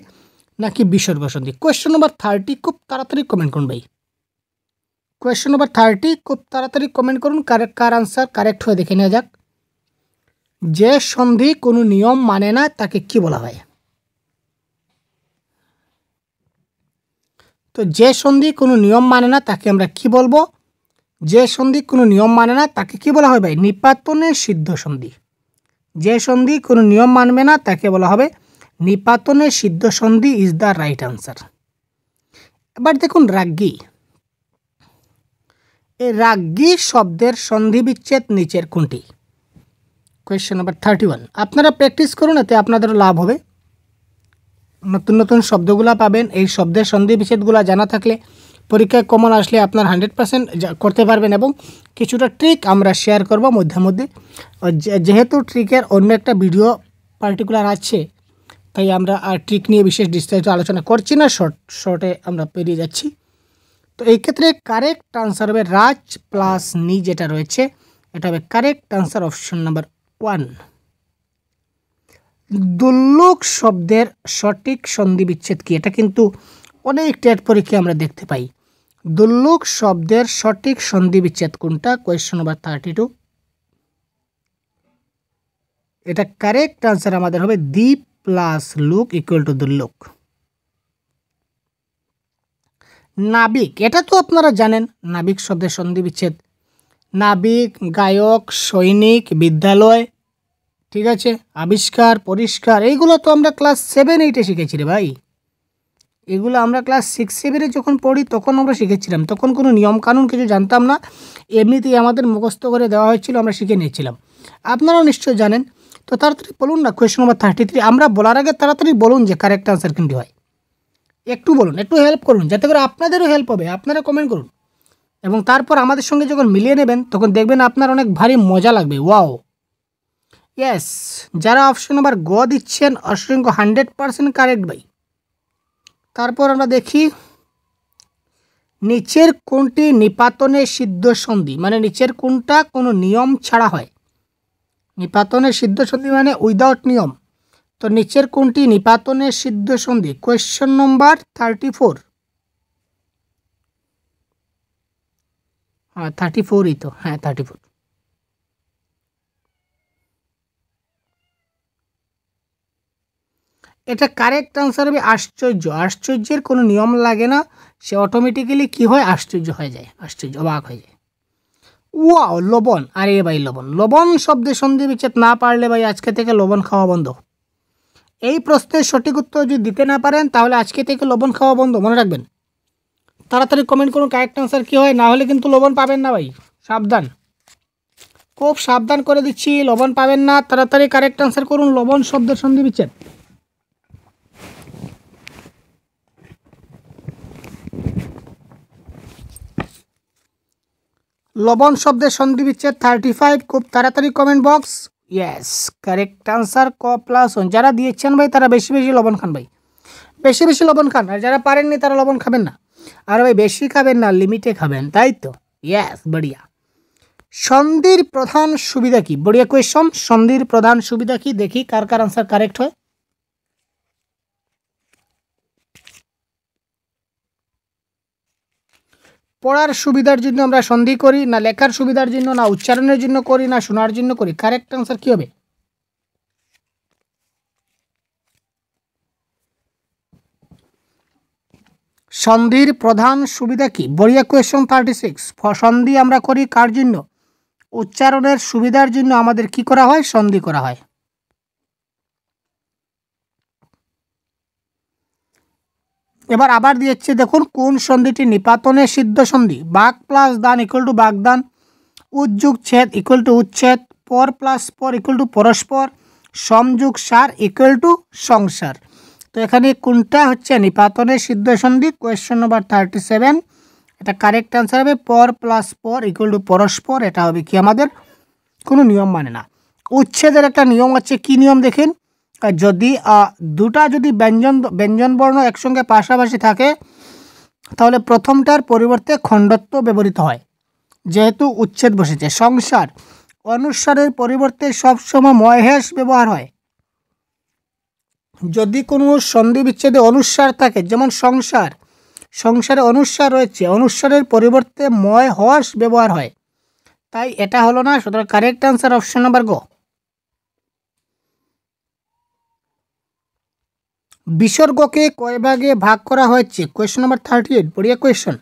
[SPEAKER 2] নাকি বিসর্গ সন্ধি? কোয়েশ্চেন নম্বর 30 খুব তাড়াতাড়ি কমেন্ট করুন ভাই। কোয়েশ্চেন নম্বর 30 খুব তাড়াতাড়ি কমেন্ট করুন। কার আনসার কারেক্ট হয়ে দেখে নেওয়া যাক। যে সন্ধি কোনো নিয়ম মানে না তাকে কি বলা হয়? তো যে সন্ধি কোনো নিয়ম মানে না তাকে আমরা কি বলবো? যে সন্ধি কোনো নিয়ম মানে না তাকে কি বলা হয় ভাই? নিপাতনের সিদ্ধ সন্ধি। যে সন্ধি কোনো নিয়ম মানবে না তাকে বলা হবে নিপাতনের সিদ্ধ সন্ধি ইজ দ্য রাইট আনসার। এবার দেখুন রাজ্ঞী। এই রাজ্ঞী শব্দের সন্ধি বিচ্ছেদ নিচের কোনটি? Question number 31। আপনারা প্র্যাকটিস করুন, এতে আপনাদেরও লাভ হবে। নতুন নতুন শব্দগুলো পাবেন। এই শব্দের সন্ধি বিচ্ছেদগুলো জানা থাকলে পরীক্ষায় কমন আসলে আপনার 100% করতে পারবেন। এবং কিছুটা ট্রিক আমরা শেয়ার করব মধ্যে মধ্যে। যেহেতু ট্রিকের অন্য একটা ভিডিও পার্টিকুলার আছে, তাই আমরা আর ট্রিক নিয়ে বিশেষ বিস্তারিত আলোচনা করছি না, শর্টে আমরা পেরিয়ে যাচ্ছি। তো এই ক্ষেত্রে কারেক্ট আনসার হবে রাজ প্লাস নি, যেটা রয়েছে এটা হবে কারেক্ট আনসার, অপশন নাম্বার 1। দুল্লোক শব্দের সঠিক সন্ধি বিচ্ছেদ কি? এটা কিন্তু অনেক টেট পরীক্ষায় আমরা দেখতে পাই। দুল্লোক শব্দের সঠিক সন্ধি বিচ্ছেদ কোনটা? Question number 32। এটা কারেক্ট আনসার আমাদের হবে দ্বীপ প্লাস লুক ইকুয়াল টু দুল্লোক। নাবিক, এটা তো আপনারা জানেন নাবিক শব্দের সন্ধি বিচ্ছেদ। নাবিক, গায়ক, সৈনিক, বিদ্যালয়, ঠিক আছে, আবিষ্কার, পরিষ্কার, এইগুলো তো আমরা ক্লাস 7-8 শিখেছি রে ভাই। এগুলো আমরা ক্লাস 6-7 যখন পড়ি তখন আমরা শিখেছিলাম। তখন কোনো নিয়ম কানুন কিছু জানতাম না, এমনিতেই আমাদের মুখস্থ করে দেওয়া হয়েছিল, আমরা শিখে নিয়েছিলাম। আপনারাও নিশ্চয়ই জানেন। তো তাড়াতাড়ি বলুন না কোয়েশ্চন নাম্বার 33। আমরা বলার আগে তাড়াতাড়ি বলুন যে কারেক্ট আনসার কোনটি হয়। একটু বলুন, একটু হেল্প করুন, যাতে করে আপনাদেরও হেল্প হবে। আপনারা কমেন্ট করুন এবং তারপর আমাদের সঙ্গে যখন মিলিয়ে নেবেন তখন দেখবেন আপনার অনেক ভারী মজা লাগবে। ওয়াও, ইয়েস, যারা অপশন নাম্বার গ দিচ্ছেন অসংখ্য 100% কারেক্ট ভাই। তারপর আমরা দেখি নিচের কোনটি নিপাতনের সিদ্ধ সন্ধি, মানে নিচের কোনটা কোনো নিয়ম ছাড়া হয়? নিপাতনের সিদ্ধ সন্ধি মানে উইদাউট নিয়ম। তো নিচের কোনটি নিপাতনের সিদ্ধ সন্ধি? কোয়েশ্চন নম্বর 34। হ্যাঁ 34ই তো, হ্যাঁ 34। এটা কারেক্ট আনসার হবে আশ্চর্য। আশ্চর্যের কোনো নিয়ম লাগে না, সে অটোমেটিক্যালি কি হয়? আশ্চর্য হয়ে যায়, আশ্চর্য, অবাক হয়ে যায়। ওয়াও, লবণ। আরে ভাই লবণ, লবণ শব্দের সন্ধি বিচ্ছেদ না পারলে ভাই আজকে থেকে লবণ খাওয়া বন্ধ। এই প্রশ্নের সঠিক উত্তর যদি দিতে না পারেন তাহলে আজকে থেকে লবণ খাওয়া বন্ধ, মনে রাখবেন। তাড়াতাড়ি কমেন্ট করুন কারেক্ট আনসার কী হয়, না হলে কিন্তু লবণ পাবেন না ভাই, সাবধান, খুব সাবধান করে দিচ্ছি, লবণ পাবেন না। তাড়াতাড়ি কারেক্ট আনসার করুন। লবণ শব্দের সন্ধি বিচ্ছেদ, লবণ শব্দের সন্ধি বিচ্ছেদ 35। খুব তাড়াতাড়ি comment box. Yes, correct answer ক প্লাস 1। যারা দিয়েছেন ভাই তারা বেশি বেশি লবণ খান ভাই, বেশি বেশি লবণ খান। আর যারা পারেননি তারা লবণ খাবেন না। আর ভাই বেশি খাবেন না, লিমিটে খাবেন, তাই তো? ইয়েস, বড়িয়া। সন্ধির প্রধান সুবিধা কি? বড়িয়া কোয়েশ্চন। সন্ধির প্রধান সুবিধা কি? দেখি কার কার আনসার কারেক্ট হয়। পড়ার সুবিধার জন্য আমরা সন্ধি করি, না লেখার সুবিধার জন্য, না উচ্চারণের জন্য করি, না শোনার জন্য করি? কারেক্ট আনসার কি হবে? সন্ধির প্রধান সুবিধা কি? বড়িয়া কোয়েশ্চন 36। সন্ধি আমরা করি কার জন্য? উচ্চারণের সুবিধার জন্য আমাদের কি করা হয়? সন্ধি করা হয়। এবার আবার দিয়েছে দেখুন, কোন সন্ধিটি নিপাতনের সিদ্ধ সন্ধি? বাক প্লাস দান ইকুয়াল টু বাগদান, উজ্জুগ ছেদ ইকুয়াল টু উচ্ছেদ, পর প্লাস পর ইকুয়াল টু পরস্পর, সমযুগ সার ইকুয়াল টু সংসার। তো এখানে কোনটা হচ্ছে নিপাতনের সিদ্ধ সন্ধি? Question number 37। এটা কারেক্ট আনসার হবে পর প্লাস পর ইকুয়াল টু পরস্পর। এটা হবে কি আমাদের কোনো নিয়ম মানে না। উচ্ছেদের একটা নিয়ম আছে, কি নিয়ম দেখেন? যদি দুটা যদি ব্যঞ্জন বর্ণ একসঙ্গে পাশাপাশি থাকে তাহলে প্রথমটার পরিবর্তে খণ্ডত্ব ব্যবহৃত হয়, যেহেতু উচ্ছেদ বসেছে। সংসার, অনুসারের পরিবর্তে সবসময় মহেশ ব্যবহার হয়, যদি কোনো সন্ধি বিচ্ছেদে অনুস্বার থাকে, যেমন সংসার, সংসারে অনুস্বার রয়েছে, অনুস্বারের পরিবর্তে ময় হর্ষ ব্যবহার হয়, তাই এটা হলো না। সুতরাং কারেক্ট আনসার অপশন নাম্বার গ। বিসর্গকে কয় ভাগে ভাগ করা হয়েছে? Question number 38। বড়িয়া কোয়েশ্চন,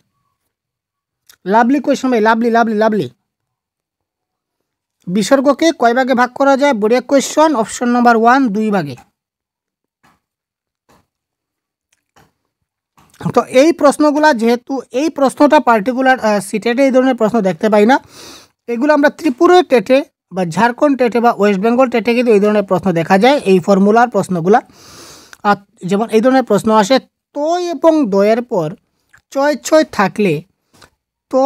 [SPEAKER 2] লাভলি কোয়েশ্চন ভাই, লাভলি লাভলি লাভলি। বিসর্গকে কয় ভাগে ভাগ করা যায়? বড়িয়া কোয়েশ্চন, অপশন নাম্বার 1, 2 ভাগে। তো এই প্রশ্নগুলা, যেহেতু এই প্রশ্নটা পার্টিকুলার সিটেটে এই ধরনের প্রশ্ন দেখতে পাই না, এগুলো আমরা ত্রিপুরা টেটে বা ঝাড়খণ্ড টেটে বা ওয়েস্ট বেঙ্গল টেটে কিন্তু এই ধরনের প্রশ্ন দেখা যায়, এই ফর্মুলার প্রশ্নগুলা। আর যেমন এই ধরনের প্রশ্ন আসে, তো এবং দয়ের পর ছয় ছয় থাকলে তো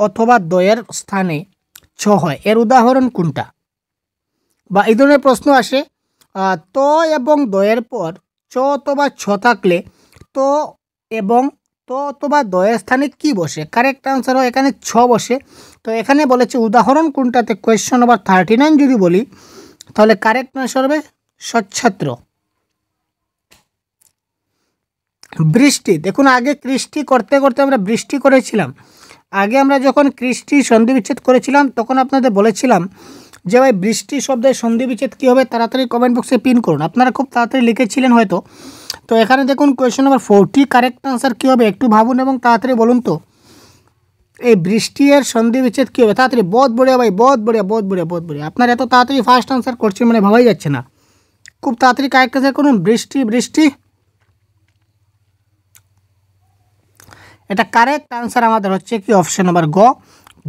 [SPEAKER 2] অথবা দয়ের স্থানে ছ হয়, এর উদাহরণ কোনটা? বা এই ধরনের প্রশ্ন আসে, তো এবং দয়ের পর চ অথবা ছ থাকলে তো এবং তো অথবা দয়ের স্থানে কি বসে? কারেক্ট আনসার হয় এখানে ছ বসে। তো এখানে বলেছে উদাহরণ কোনটাতে? কোয়েশ্চন নাম্বার 39 যদি বলি, তাহলে কারেক্ট আনসার হবে সচ্ছাত্র। বৃষ্টি, দেখুন আগে কৃষ্টি করতে করতে আমরা বৃষ্টি করেছিলাম। আগে আমরা যখন কৃষ্টি সন্ধি বিচ্ছেদ করেছিলাম তখন আপনাদের বলেছিলাম যে ভাই বৃষ্টি শব্দের সন্ধি বিচ্ছেদ কী হবে, তাড়াতাড়ি কমেন্ট বক্সে পিন করুন। আপনারা খুব তাড়াতাড়ি লিখেছিলেন হয়তো। তো এখানে দেখুন কোয়েশ্চন নাম্বার 40 কারেক্ট আনসার কী হবে একটু ভাবুন এবং তাড়াতাড়ি বলুন তো। এই বৃষ্টি এর সন্ধি বিচ্ছেদ কী হবে? তাড়াতাড়ি। বহুত বড়িয়া ভাই, বহুত বড়িয়া, বহুত বড়িয়া, বহুত বড়িয়া। আপনারা এত তাড়াতাড়ি ফার্স্ট আনসার করছেন মানে ভাবাই যাচ্ছে না। খুব তাড়াতাড়ি কারেক্ট আনসার করুন। বৃষ্টি, বৃষ্টি। এটা কারেক্ট আনসার আমাদের হচ্ছে কি অপশন নাম্বার গ,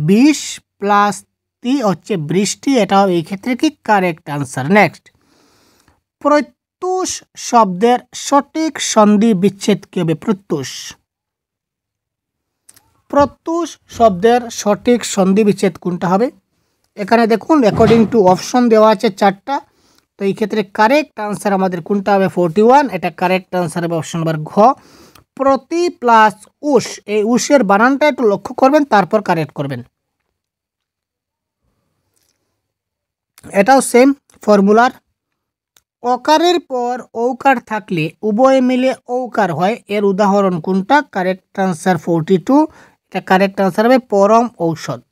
[SPEAKER 2] 20 + 3 হচ্ছে বৃষ্টি। এটা হবে এই ক্ষেত্রে কি কারেক্ট আনসার। নেক্সট, প্রত্যুষ শব্দের সঠিক সন্ধি বিচ্ছেদ কি হবে? প্রত্যুষ, প্রত্যুষ শব্দের সঠিক সন্ধি বিচ্ছেদ কোনটা হবে? এখানে দেখুন অ্যাকর্ডিং টু অপশন দেওয়া আছে 4টা। তো এই ক্ষেত্রে কারেক্ট আনসার আমাদের কোনটা হবে? 41। এটা কারেক্ট আনসার হবে অপশন নাম্বার ঘ, প্রতি প্লাস উষ। এই উষের বানানটা একটু লক্ষ্য করবেন, তারপর কারেক্ট করবেন। এটাও সেম ফর্মুলার। অকারের পর ঔকার থাকলে উভয় মিলে ঔকার হয়, এর উদাহরণ কোনটা? Correct answer 42। এটা কারেক্ট আনসার হবে পরম ঔষধ।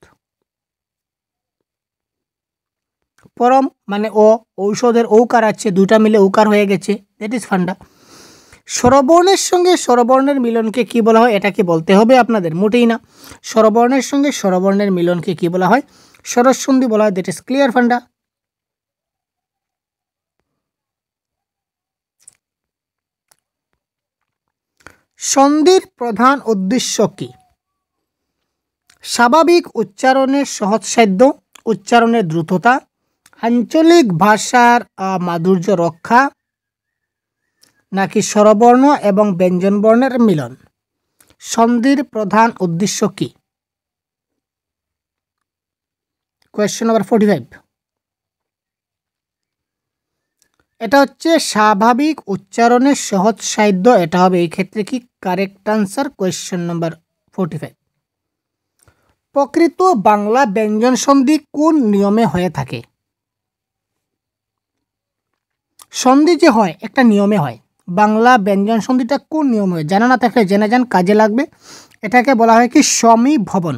[SPEAKER 2] পরম মানে ও, ঔষধের ঔকার আছে, দুটা মিলে ঔকার হয়ে গেছে, দ্যাট ইজ ফান্ডা। স্বরবর্ণের সঙ্গে স্বরবর্ণের মিলনকে কি বলা হয়? এটা কি বলতে হবে আপনাদের? মোটেই না। স্বরবর্ণের সঙ্গে স্বরবর্ণের মিলনকে কি বলা হয়? স্বরসন্ধি বলা হয়, দ্যাট ইজ ক্লিয়ার ফান্ডা। সন্ধির প্রধান উদ্দেশ্য কি? স্বাভাবিক উচ্চারণের সহজসাধ্য, উচ্চারণের দ্রুততা, আঞ্চলিক ভাষার মাধুর্য রক্ষা, নাকি স্বরবর্ণ এবং ব্যঞ্জনবর্ণের মিলন? সন্ধির প্রধান উদ্দেশ্য কি? Question number 45। এটা হচ্ছে স্বাভাবিক উচ্চারণের সহজসাধ্য। এটা হবে এই ক্ষেত্রে কি কারেক্ট আনসার, কোয়েশ্চন নাম্বার 45। প্রকৃত বাংলা ব্যঞ্জন সন্ধি কোন নিয়মে হয়ে থাকে? সন্ধি যে হয় একটা নিয়মে হয়। বাংলা ব্যঞ্জন সন্ধিটা কোন নিয়মে হয়? জানা না থাকলে জেনে যান, কাজে লাগবে। এটাকে বলা হয় কি সমীভবন।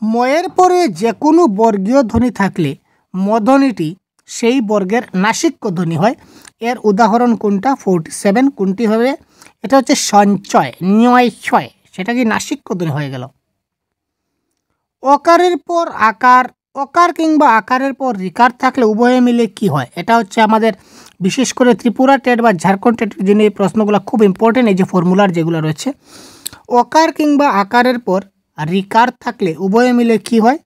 [SPEAKER 2] ময়ের পরে যে কোনো বর্গীয় ধ্বনি থাকলে মধ্বনিটি সেই বর্গের নাসিক্য ধ্বনি হয়, এর উদাহরণ কোনটা? 47। কোনটি হবে? এটা হচ্ছে সঞ্চয়, নিয় ছয়, সেটা কি নাসিক্য ধ্বনি হয়ে গেল। অকারের পর আকার, অকার কিংবা আকারের পর রিকার থাকলে উভয়ে মিলে কি হয়? এটা হচ্ছে আমাদের বিশেষ করে ত্রিপুরা টেট বা ঝাড়খণ্ড টেটের জন্য এই প্রশ্নগুলো খুব ইম্পর্টেন্ট। এই যে ফর্মুলার যেগুলো রয়েছে, অকার কিংবা আকারের পর রিকার থাকলে উভয়ে মিলে কি হয়?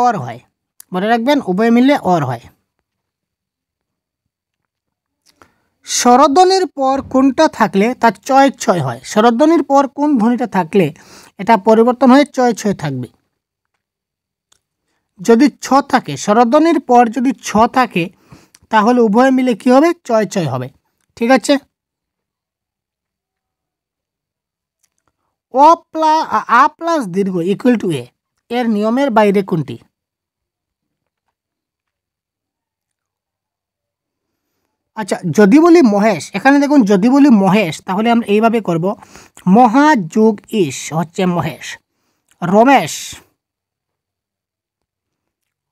[SPEAKER 2] অর হয়। মনে রাখবেন, উভয় মিলে অর হয়। স্বরধ্বনির পর কোনটা থাকলে তার চয় ছয় হয়? স্বরধ্বনির পর কোন ধ্বনিটা থাকলে এটা পরিবর্তন হয়ে চয় ছয় থাকবে? যদি ছ থাকে, স্বরধ্বনির পর যদি ছ থাকে তাহলে উভয় মিলে কি হবে? চয় ছয় হবে। ঠিক আছে। আ প্লাস দীর্ঘ ইকুয়াল টু এ, এর নিয়মের বাইরে কোনটি? আচ্ছা, যদি বলি মহেশ, এখানে দেখুন যদি বলি মহেশ তাহলে আমরা এইভাবে করব, মহা যোগ ইস হচ্ছে মহেশ। রমেশ,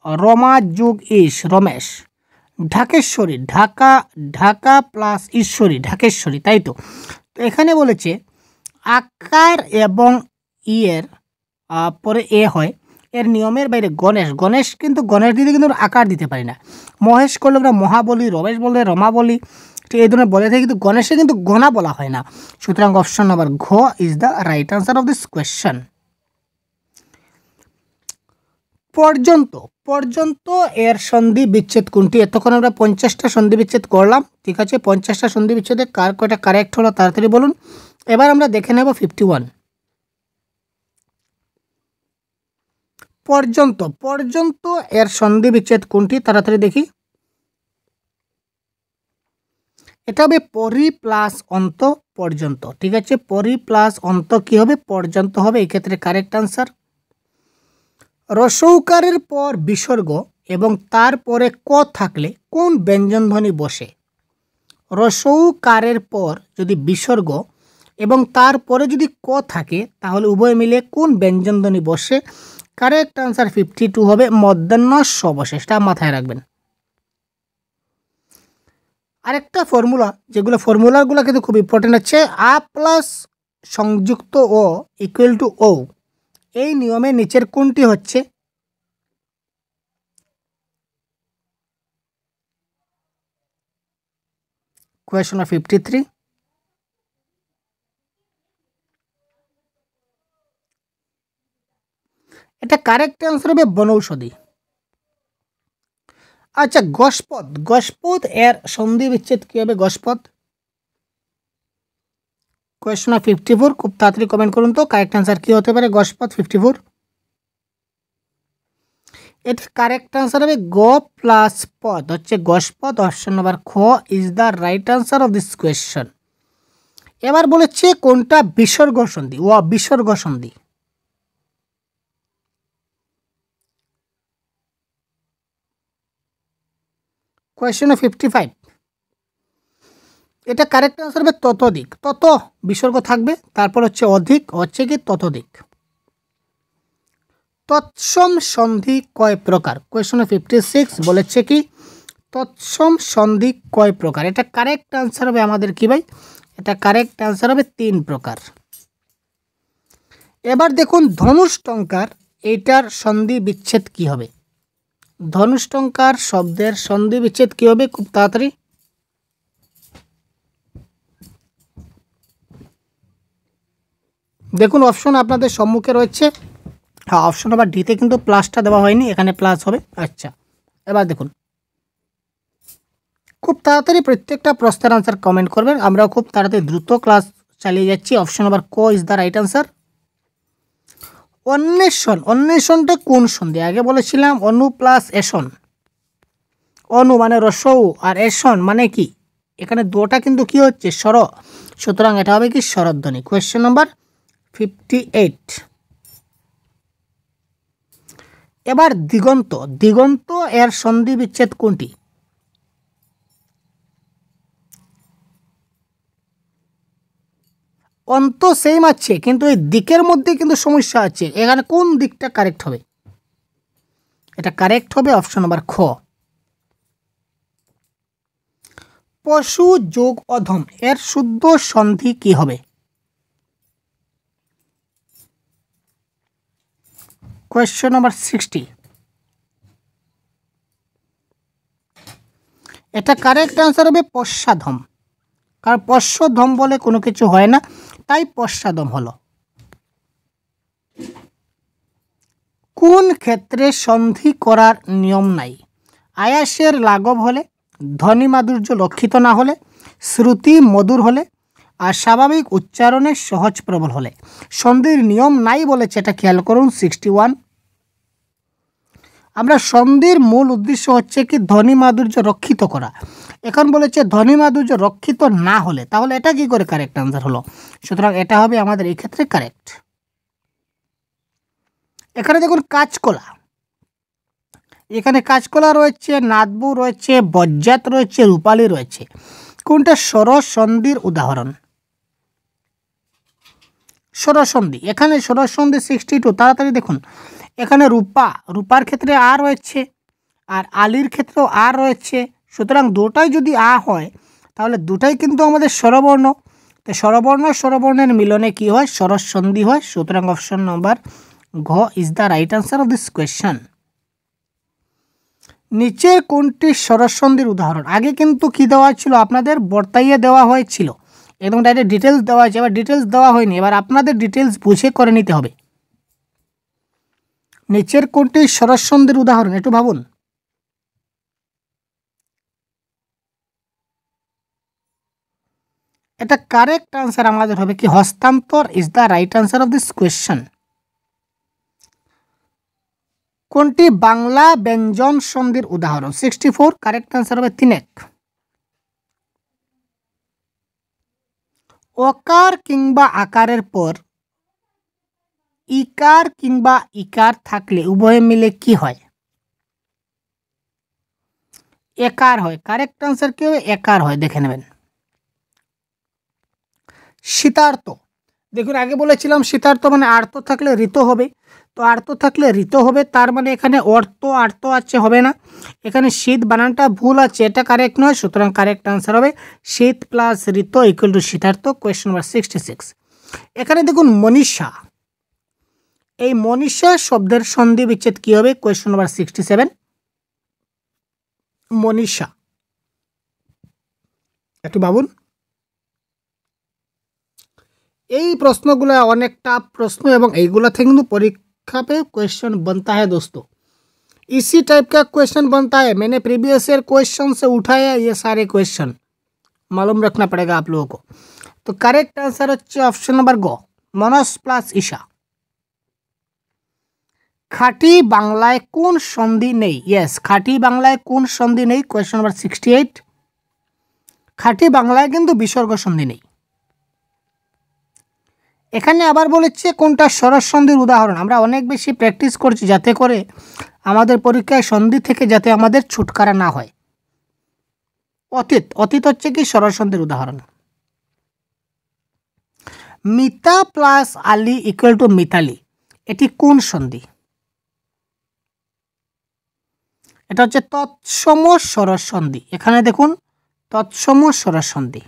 [SPEAKER 2] রমা যোগ ইস রমেশ। ঢাকেশ্বরী, ঢাকা, ঢাকা প্লাস ঈশ্বরী, ঢাকেশ্বরী, তাই তো। তো এখানে বলেছে আকার এবং ইয়ের পরে এ হয়, এর নিয়মের বাইরে গণেশ, গণেশ কিন্তু গণেশ দিতে কিন্তু আকার দিতে পারি না। মহেশ করলে আমরা মহা বলি, রমেশ বললে রমা বলি, তো এই ধরনের বলে থাকি, কিন্তু গণেশে কিন্তু গণা বলা হয় না। সুতরাং অপশন নাম্বার ঘ is the right answer of this question. পর্যন্ত, পর্যন্ত এর সন্ধি বিচ্ছেদ কোনটি? এতক্ষণ আমরা 50টা সন্ধি বিচ্ছেদ করলাম, ঠিক আছে। 50টা সন্ধি বিচ্ছেদে কার কয়টা কারেক্ট হলো তাড়াতাড়ি বলুন। এবার আমরা দেখে নেব 51। পর্যন্ত, পর্যন্ত এর সন্ধি বিচ্ছেদ কোনটি তাড়াতাড়ি দেখি। এটা হবে পরি প্লাস অন্ত পর্যন্ত, ঠিক আছে। পরি প্লাস অন্ত কি হবে? পর্যন্ত হবে, এক্ষেত্রে কারেক্ট আনসার। রসৌকারের পর বিসর্গ এবং তারপরে ক থাকলে কোন ব্যঞ্জনধ্বনি বসে? রসৌকারের পর যদি বিসর্গ এবং তারপরে যদি ক থাকে তাহলে উভয় মিলে কোন ব্যঞ্জনধ্বনি বসে? কারেক্ট আনসার 52 হবে মধ্যাহ্ন সবশেষ, এটা মাথায় রাখবেন। আরেকটা ফর্মুলা, যেগুলো ফর্মুলাগুলো কিন্তু খুব ইম্পর্টেন্ট হচ্ছে, আ প্লাস সংযুক্ত ও ইকুয়াল টু ও, এই নিয়মে নিচের কোনটি হচ্ছে? কোয়েশ্চন 53। এটা কারেক্ট আনসার হবে বনৌষধি। আচ্ছা, গসপদ, গসপদ এর সন্ধি বিচ্ছেদ কি হবে? গসপদ, কোয়েশ্চন 54, খুব তাড়াতাড়ি কমেন্ট করুন তো কারেক্ট আনসার কি হতে পারে গসপদ 54। এটা কারেক্ট আনসার হবে গ প্লাস পদ হচ্ছে গসপদ। অপশন নাম্বার খ is the right answer of this question. এবার বলেছে কোনটা বিসর্গ সন্ধি? ও বিসর্গ সন্ধি। কোয়েশ্চন 55, এটা কারেক্ট আনসার হবে ততোধিক। তত বিসর্গ থাকবে, তারপর হচ্ছে অধিক, হচ্ছে কি ততোধিক। তৎসম সন্ধি কয় প্রকার? কোয়েশ্চন 56 বলেছে কি তৎসম সন্ধি কয় প্রকার? এটা কারেক্ট আনসার হবে আমাদের কি ভাই? এটা কারেক্ট আনসার হবে 3 প্রকার। এবার দেখুন ধনুষ্টঙ্কার, এইটার সন্ধি বিচ্ছেদ কি হবে? ধনুষ্টঙ্কার শব্দের সন্ধি বিচ্ছেদ কি হবে? খুব তাড়াতাড়ি দেখুন, অপশন আপনাদের সম্মুখে রয়েছে। হ্যাঁ, অপশন নাম্বার ডিতে কিন্তু প্লাসটা দেওয়া হয়নি, এখানে প্লাস হবে। আচ্ছা, এবার দেখুন খুব তাড়াতাড়ি প্রত্যেকটা প্রশ্নের আনসার কমেন্ট করবেন, আমরাও খুব তাড়াতাড়ি দ্রুত ক্লাস চালিয়ে যাচ্ছি। অপশন নাম্বার ক ইজ দ্য রাইট আনসার। অন্বেষণ, অন্বেষণটা কোন সন্ধি? আগে বলেছিলাম অনু প্লাস এসন। অনু মানে রসৌ আর এসন মানে কি? এখানে দুটা কিন্তু কি হচ্ছে? স্বর, সুতরাং এটা হবে কি স্বরধ্বনি। Question number 58। এবার দিগন্ত, দিগন্ত এর সন্ধি বিচ্ছেদ কোনটি? অন্ত সেম আছে কিন্তু এই দিকের মধ্যে কিন্তু সমস্যা আছে, এখানে কোন দিকটা কারেক্ট হবে? এটা কারেক্ট হবে অপশন নাম্বার খ। পশু যোগ অধম এর শুদ্ধ সন্ধি কি হবে? Question number 60। এটা কারেক্ট আনসার হবে পশ্চাধম, কারণ পশ্চধম বলে কোনো কিছু হয় না, তাই পশ্চাদম হলো। কোন ক্ষেত্রে সন্ধি করার নিয়ম নাই? আয়াসের লাঘব হলে, ধ্বনি মাধুর্য লক্ষিত না হলে, শ্রুতি মধুর হলে, আর স্বাভাবিক উচ্চারণে সহজ প্রবল হলে। সন্ধির নিয়ম নাই বলেছে, এটা খেয়াল করুন 61। আমরা সন্ধির মূল উদ্দেশ্য হচ্ছে কি ধ্বনি মাধুর্য রক্ষিত করা। এখন বলেছে ধ্বনি মাধুর্য রক্ষিত না হলে, তাহলে এটা কি করে কারেক্ট আনসার হলো? সুতরাং এটা হবে আমাদের এই ক্ষেত্রে কারেক্ট। এখানে দেখুন কাঁচকলা, এখানে কাঁচকলা রয়েছে, নাদবু রয়েছে, বজ্জাত রয়েছে, রূপালী রয়েছে। কোনটা স্বরসন্ধির উদাহরণ? স্বরসন্ধি, এখানে স্বরসন্ধি 62। তাড়াতাড়ি দেখুন, এখানে রূপার ক্ষেত্রে আ রয়েছে, আর আলির ক্ষেত্রেও আ রয়েছে। সুতরাং দুটাই যদি আ হয় তাহলে দুটাই কিন্তু আমাদের স্বরবর্ণ। তো স্বরবর্ণের মিলনে কি হয়? স্বরসন্ধি হয়। সুতরাং অপশন নম্বর ঘ is the right answer of this question. নিচের কোনটি স্বরসন্ধির উদাহরণ? আগে কিন্তু কি দেওয়া ছিল আপনাদের? বর্তাইয়ে দেওয়া হয়েছিল, এবং ডাইরেক্ট ডিটেলস দেওয়া হয়েছে। এবার ডিটেলস দেওয়া হয়নি, এবার আপনাদের ডিটেলস বুঝে করে নিতে হবে। নিচের কোনটি স্বরসন্ধির উদাহরণ? একটু ভাবুন। এটা কারেক্ট আনসার আমাদের হবে কি? হস্তান্তর is the right answer of this question. কোনটি বাংলা ব্যঞ্জন সন্ধির উদাহরণ? 64। কারেক্ট আনসার হবে তিনেক। অকার কিংবা আকারের পর ইকার কিংবা ইকার থাকলে উভয়ে মিলে কি হয়? একার হয়। কারেক্ট আনসার কি হবে? একার হয়। দেখে নেবেন। শীতার্থ, দেখুন আগে বলেছিলাম শীতার্থ মানে আর্ত থাকলে ঋত হবে। তো আর্ত থাকলে ঋত হবে, তার মানে এখানে আর্ত আছে, হবে না। এখানে শীত বানানটা ভুল আছে, এটা কারেক্ট নয়। সুতরাং কারেক্ট আনসার হবে শীত প্লাস ঋত ইকুয়াল টু শীতার্থ। Question number 66। এখানে দেখুন মনীষা, এই মনীষা শব্দের সন্ধি বিচ্ছেদ কি হবে? Question number 67। মনীষা, একটু ভাবুন। এই প্রশ্নগুলো অনেক টাফ प्रश्न, এবং এইগুলা থেকে কিন্তু परीक्षा पे क्वेश्चन बनता है दोस्तों। इसी टाइप का क्वेश्चन बनता है। मैंने प्रीवियस ईयर क्वेश्चन से उठाया ये सारे क्वेश्चन, मालूम रखना पड़ेगा आप लोगों को। तो करेक्ट आंसर হচ্ছে অপশন নাম্বার গ, মনস প্লাস ঈশা। খাঁটি বাংলায় কোন সন্ধি নেই? ইয়েস, খাঁটি বাংলায় কোন সন্ধি নেই? Question number 68। খাঁটি বাংলায় কিন্তু বিসর্গ সন্ধি নেই। এখানে আবার বলেছে কোনটা স্বরসন্ধির উদাহরণ। আমরা অনেক বেশি প্র্যাকটিস করছি যাতে করে আমাদের পরীক্ষায় সন্ধি থেকে যাতে আমাদের ছুটকারা না হয়। অতীত হচ্ছে কি স্বরসন্ধির উদাহরণ। Mita plus Ali equal to Mitali, এটি কোন সন্ধি? এটা হচ্ছে তৎসম স্বরসন্ধি। এখানে দেখুন তৎসম স্বরসন্ধি।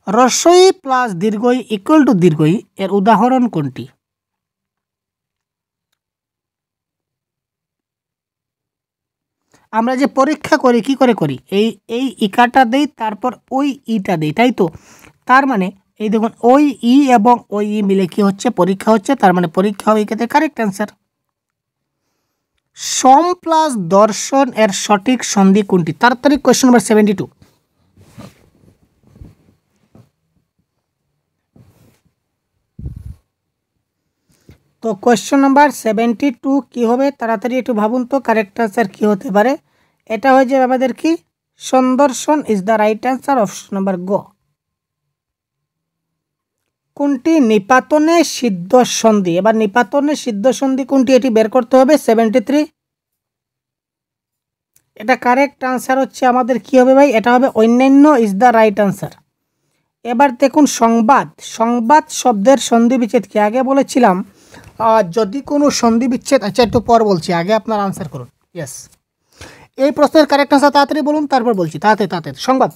[SPEAKER 2] রস্বই প্লাস দীর্ঘই ইকুয়াল টু দীর্ঘই, এর উদাহরণ কোনটি? আমরা যে পরীক্ষা করি কি করে করি? এই ইকাটা দেই, তারপর ওই ইটা দেই, তাই তো? তার মানে এই দেখুন ওই ই এবং ওই ই মিলে কি হচ্ছে? পরীক্ষা হচ্ছে। তার মানে পরীক্ষা হবে এক্ষেত্রে কারেক্ট অ্যান্সার। সম প্লাস দর্শন এর সঠিক সন্ধি কোনটি? তাড়াতাড়ি কোয়েশ্চন নাম্বার 72। তো কোয়েশ্চন নাম্বার 72 কি হবে? তাড়াতাড়ি একটু ভাবুন তো কারেক্ট আনসার কি হতে পারে। এটা হয়ে যাবে আমাদের কি? সন্দর্শন is the right answer, option number গ। কোনটি নিপাতনে সিদ্ধ সন্ধি? এবার নিপাতনে সিদ্ধ সন্ধি কোনটি এটি বের করতে হবে। 73। এটা কারেক্ট আনসার হচ্ছে আমাদের কি হবে ভাই? এটা হবে অন্যান্য ইজ দ্য রাইট আনসার। এবার দেখুন সংবাদ শব্দের সন্ধি বিচ্ছেদ কি? আগে বলেছিলাম যদি কোনো সন্ধি বিচ্ছেদ, আচ্ছা একটু পর বলছি, আগে আপনার আনসার করুন। ইয়েস, এই প্রশ্নের কারেক্ট আনসার তাড়াতাড়ি বলুন, তারপর বলছি। তাড়াতাড়ি সংবাদ,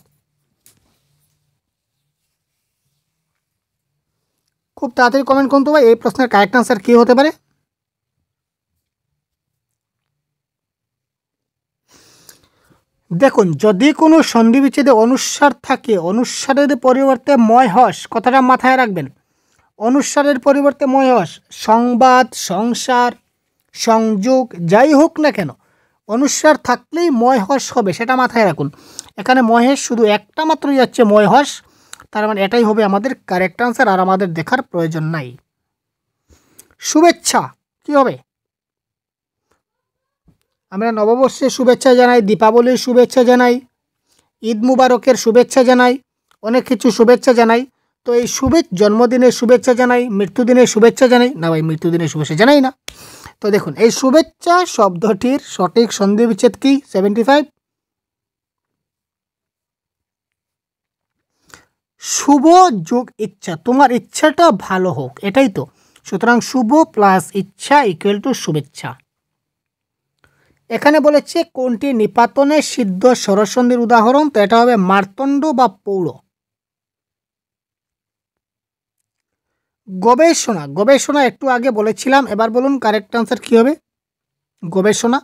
[SPEAKER 2] খুব তাড়াতাড়ি কমেন্ট করুন তো ভাই, এই প্রশ্নের কারেক্ট আনসার কী হতে পারে। দেখুন যদি কোনো সন্ধি বিচ্ছেদে অনুস্বার থাকে, অনুস্বারের পরিবর্তে ময় হস, কথাটা মাথায় রাখবেন। অনুস্বারের পরিবর্তে ময় হস, সংবাদ, সংসার, সংযোগ যাই হোক না কেন, অনুস্বার থাকলেই ময় হস হবে, সেটা মাথায় রাখুন। এখানে মহেশ শুধু একটা মাত্রই যাচ্ছে ময় হস, তার মানে এটাই হবে আমাদের কারেক্ট আনসার, আর আমাদের দেখার প্রয়োজন নাই। শুভেচ্ছা কি হবে? আমরা নববর্ষের শুভেচ্ছা জানাই, দীপাবলির শুভেচ্ছা জানাই, ঈদ মুবারকের শুভেচ্ছা জানাই, অনেক কিছু শুভেচ্ছা জানাই। তো এই জন্মদিনের শুভেচ্ছা জানাই, মৃত্যুদিনের শুভেচ্ছা জানাই না ভাই, মৃত্যুদিনের শুভেচ্ছা জানাই না। তো দেখুন এই শুভেচ্ছা শব্দটির সঠিক সন্ধি বিচ্ছেদ কি? 75। শুভ যোগ ইচ্ছা, তোমার ইচ্ছাটা ভালো হোক, এটাই তো। সুতরাং শুভ প্লাস ইচ্ছা ইকুয়াল টু শুভেচ্ছা। এখানে বলেছে কোনটি নিপাতনে সিদ্ধ স্বরসন্ধির উদাহরণ? তো এটা হবে মার্তণ্ড বা পৌড়। গবেষণা, গবেষণা একটু আগে বলেছিলাম, এবার বলুন কারেক্ট আনসার কি হবে? গবেষণা,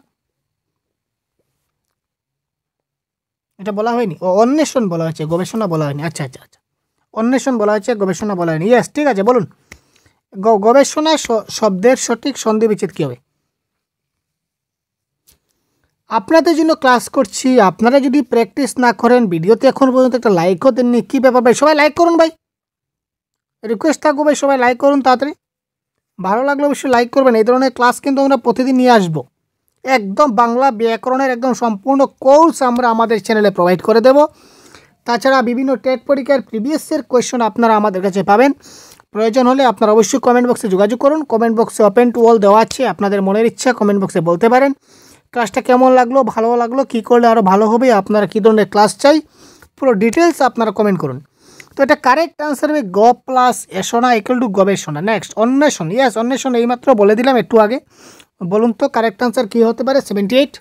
[SPEAKER 2] এটা বলা হয়নি, ও অন্বেষণ বলা হয়েছে, গবেষণা বলা হয়নি। আচ্ছা আচ্ছা আচ্ছা, অন্বেষণ বলা হয়েছে, গবেষণা বলা হয়নি। ইয়েস, ঠিক আছে, বলুন গবেষণা শব্দের সঠিক সন্ধি বিচ্ছেদ কী হবে? আপনাদের জন্য ক্লাস করছি, আপনারা যদি প্র্যাকটিস না করেন, ভিডিওতে এখন পর্যন্ত একটা লাইকও দেননি, কী ব্যাপার ভাই? সবাই লাইক করুন ভাই, রিকোয়েস্ট থাকবো ভাই, সবাই লাইক করুন তাড়াতাড়ি। ভালো লাগলে অবশ্যই লাইক করবেন। এই ধরনের ক্লাস কিন্তু আমরা প্রতিদিন নিয়ে আসবো। একদম বাংলা ব্যাকরণের একদম সম্পূর্ণ কোর্স আমরা আমাদের চ্যানেলে প্রোভাইড করে দেব। তাছাড়া বিভিন্ন টেট পরীক্ষার প্রিভিয়াসের কোয়েশ্চন আপনারা আমাদের কাছে পাবেন। প্রয়োজন হলে আপনারা অবশ্যই কমেন্ট বক্সে যোগাযোগ করুন। কমেন্ট বক্সে ওপেন টু অল দেওয়া আছে, আপনাদের মনের ইচ্ছা কমেন্ট বক্সে বলতে পারেন। ক্লাসটা কেমন লাগলো, ভালো লাগলো, কী করলে আরও ভালো হবে, আপনারা কী ধরনের ক্লাস চাই, পুরো ডিটেলস আপনারা কমেন্ট করুন। তো এটা কারেক্ট আনসার হবে গ প্লাস এসনা ইকুয়াল টু গবেষণা। নেক্সট অন্বেষণ, ইয়েস অন্বেষণ এইমাত্র বলে দিলাম একটু আগে। বলুন তো কারেক্ট আনসার কী হতে পারে? 78।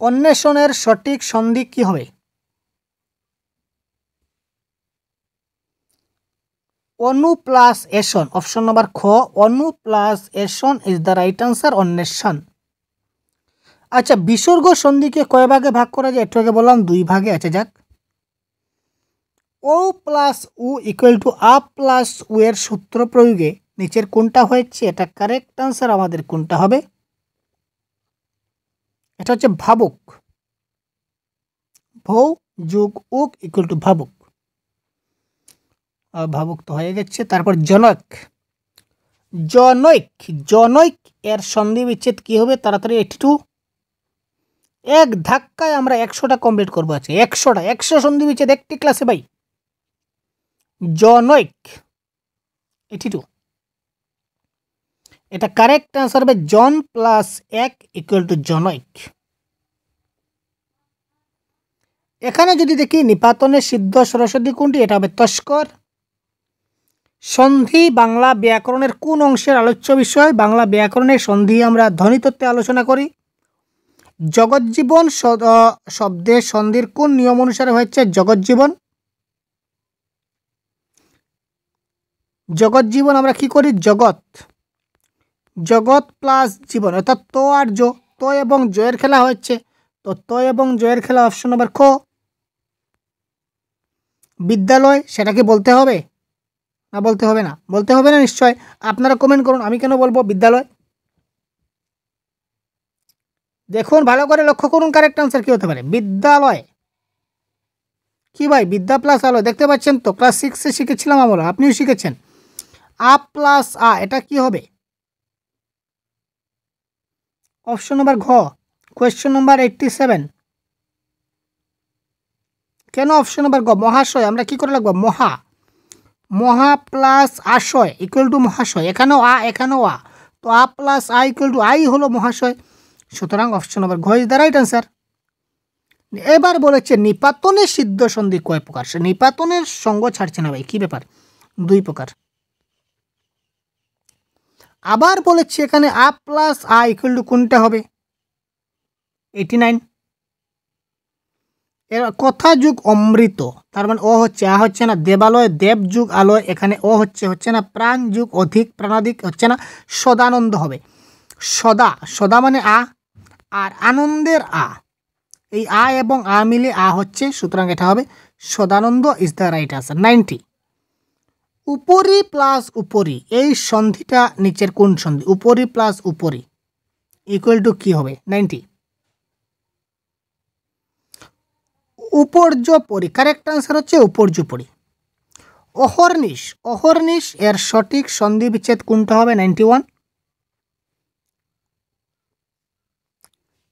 [SPEAKER 2] অন্বেষণের সঠিক সন্ধি কী হবে? অনু প্লাস এসন, অপশন নম্বর খ, অনু প্লাস এসন ইজ দ্য রাইট আনসার, অন্বেষণ। আচ্ছা, বিসর্গ সন্ধিকে কয় ভাগে ভাগ করা যায়? একটু আগে বললাম 2 ভাগে। আচ্ছা যাক, ও প্লাস উ ইকুয়াল টু আ প্লাস উ এর সূত্র প্রয়োগে নিচের কোনটা হয়েছে? এটা কারেক্ট আনসার আমাদের কোনটা হবে? এটা হচ্ছে ভাবুক। ভৌ যোগ উক ইকুয়াল টু ভাবুক। ভাবুক তো হয়ে গেছে। তারপর জনক, জনৈক, জনৈক এর সন্ধি বিচ্ছেদ কি হবে? তাড়াতাড়ি 82। এক ধাক্কায় আমরা 100টা কমপ্লিট করবো। আছে 100টা, 100 সন্ধি বিচ্ছেদ একটি ক্লাসে ভাই। জনৈক 82, এটা কারেক্ট আনসার হবে জন প্লাস 1 ইকুয়াল টু জনৈক। এখানে যদি দেখি নিপাতনের সিদ্ধ সরস্বতী কোনটি? এটা হবে তস্কর। সন্ধি বাংলা ব্যাকরণের কোন অংশের আলোচ্য বিষয়? বাংলা ব্যাকরণের সন্ধি আমরা ধ্বনিতত্ত্বে আলোচনা করি। জগজ্জীবন শব্দের সন্ধির কোন নিয়ম অনুসারে হয়েছে? জগজ্জীবন, জগজ্জীবন আমরা কি করি? জগৎ, জগৎ প্লাস জীবন, অর্থাৎ তো আর জো, তো এবং জয়ের খেলা হচ্ছে। তো তো এবং জয়ের খেলা, অপশন নম্বর খ। বিদ্যালয়, সেটা কি বলতে হবে না বলতে হবে না? বলতে হবে না নিশ্চয়। আপনারা কমেন্ট করুন, আমি কেন বলবো বিদ্যালয়। দেখুন ভালো করে লক্ষ্য করুন, কারেক্ট আনসার কি হতে পারে? বিদ্যালয়। কি ভাই, বিদ্যা প্লাস আলো, দেখতে পাচ্ছেন তো, ক্লাস 6-এ শিখেছিলাম আমরা, আপনিও শিখেছেন। আ প্লাস আ, এটা কি হবে? অপশন নম্বর ঘ। কোয়েশ্চন নম্বর 87। কেন অপশন নম্বর গ? মহাশয়, আমরা কি করে লাগবো? মহা, মহা প্লাস আশয় ইকুয়াল টু মহাশয়। এখানেও আ, এখানেও আ, তো আ প্লাস আ ইকুয়াল টু আই হলো মহাশয়। সুতরাং অপশন নম্বর ঘ ইজ দ্য রাইট আনসার। এবার বলেছে নিপাতনের সিদ্ধ সন্ধি কয় প্রকার? সে নিপাতনের সঙ্গ ছাড়ছে না ভাই, কি ব্যাপার? 2 প্রকার। আবার বলেছে এখানে আ প্লাস আ ইকুয়াল টু কোনটা হবে? 89। এর কথা যুগ অমৃত, তার মানে ও হচ্ছে, আ হচ্ছে না। দেবালয়, দেব যুগ আলয়, এখানে ও হচ্ছে না। প্রাণ যুগ অধিক, প্রাণাধিক হচ্ছে না। সদানন্দ হবে। সদা, সদা মানে আ, আর আনন্দের আ, এই আ এবং আ মিলে আ হচ্ছে, সুতরাং এটা হবে Sadananda is the right answer. 90। উপরি প্লাস উপরি, এই সন্ধিটা নিচের কোন সন্ধি? উপরি প্লাস উপরি ইকুয়াল টু কি হবে? 90। উপর্যপরি, কারেক্ট আনসার হচ্ছে উপর্যপরি। অহর্নিশ, অহর্নিশ এর সঠিক সন্ধি বিচ্ছেদ কোনটা হবে? 91।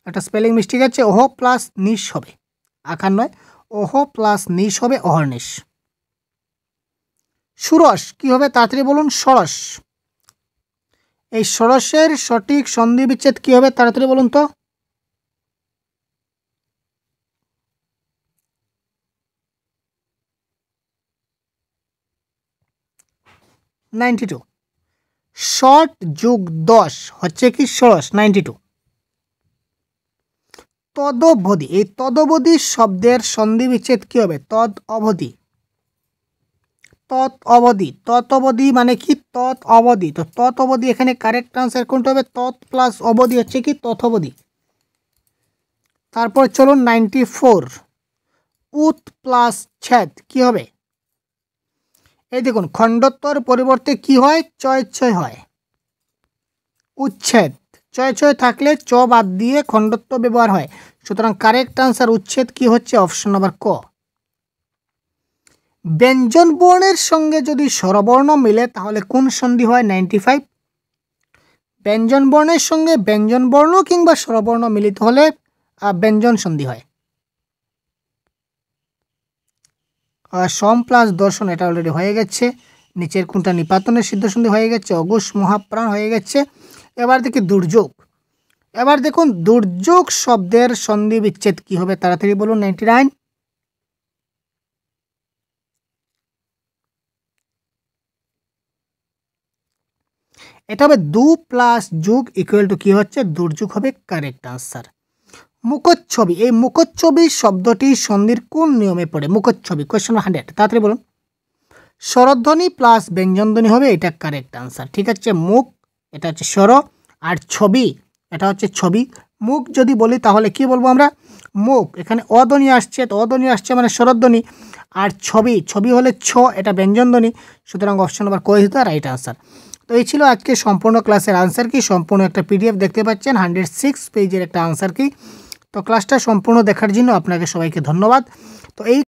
[SPEAKER 2] একটা স্পেলিং মিস্টেক আছে, ওহ প্লাস নিশ হবে, আকার নয়। ওহ প্লাস নিশ হবে অহর্নিশ। ষোড়শ কি হবে তাড়াতাড়ি বলুন? ষোড়শ। এই ষোড়শের সঠিক সন্ধি বিচ্ছেদ কি হবে তাড়াতাড়ি বলুন তো? Ninety two. ষট যোগ 10 হচ্ছে কি ষোড়শ, 92। তদবধি, এই তদবধি শব্দের সন্ধি বিচ্ছেদ কি হবে? তদ অবধি। তৎ অবধি, তৎ অবধি মানে কি? তৎ অবধি। তো তৎ অবধি এখানে কারেক্ট আনসার কোনটা হবে? তৎ প্লাস অবধি হচ্ছে কি তথবধি। তারপর চলুন 94। উত প্লাস ছেদ কি হবে? এই দেখুন খণ্ডত্বর পরিবর্তে কি হয়? চয় ছয় হয়। উচ্ছেদ, চয় ছয় থাকলে চ বাদ দিয়ে খণ্ডত্ব ব্যবহার হয়, সুতরাং কারেক্ট আনসার উচ্ছেদ কি হচ্ছে? অপশন নাম্বার ক। ব্যঞ্জন বর্ণের সঙ্গে যদি স্বরবর্ণ মিলে তাহলে কোন সন্ধি হয়? 95। ব্যঞ্জন বর্ণের সঙ্গে ব্যঞ্জন বর্ণ কিংবা স্বরবর্ণ মিলিত হলে ব্যঞ্জন সন্ধি হয়। সম প্লাস দর্শন এটা অলরেডি হয়ে গেছে। নিচের কোনটা নিপাতনের সিদ্ধ সন্ধি হয়ে গেছে। অঘোষ মহাপ্রাণ হয়ে গেছে। এবার দেখি দুর্যোগ। এবার দেখুন দুর্যোগ শব্দের সন্ধি বিচ্ছেদ কি হবে তাড়াতাড়ি বলুন? 99। এটা হবে দু প্লাস যুগ ইকুয়াল টু কি হচ্ছে? দুর্যোগ হবে কারেক্ট আনসার। মুখচ্ছবি, এই মুখচ্ছবি শব্দটি সন্ধির কোন নিয়মে পড়ে? মুখচ্ছবি কোয়েশ্চন 100 তাড়াতাড়ি বলুন। স্বরধ্বনি প্লাস ব্যঞ্জনধ্বনি হবে, এটা কারেক্ট আনসার। ঠিক আছে, মুখ এটা হচ্ছে স্বর, আর ছবি এটা হচ্ছে ছবি। মুখ যদি বলি তাহলে কি বলবো আমরা? মুখ। এখানে অধ্বনি আসছে, তো অধ্বনি আসছে মানে স্বরধ্বনি। আর ছবি, ছবি হলে ছ, এটা ব্যঞ্জনধ্বনি, সুতরাং অপশন নাম্বার ক ইজ দ্য রাইট আনসার। তো এই ছিল আজকে সম্পূর্ণ ক্লাসের আনসার কি। সম্পূর্ণ একটা পিডিএফ দেখতে পাচ্ছেন, 106 পেজের একটা আনসার কি। তো ক্লাসটা সম্পূর্ণ দেখার জন্য আপনাকে সবাইকে ধন্যবাদ। তো এই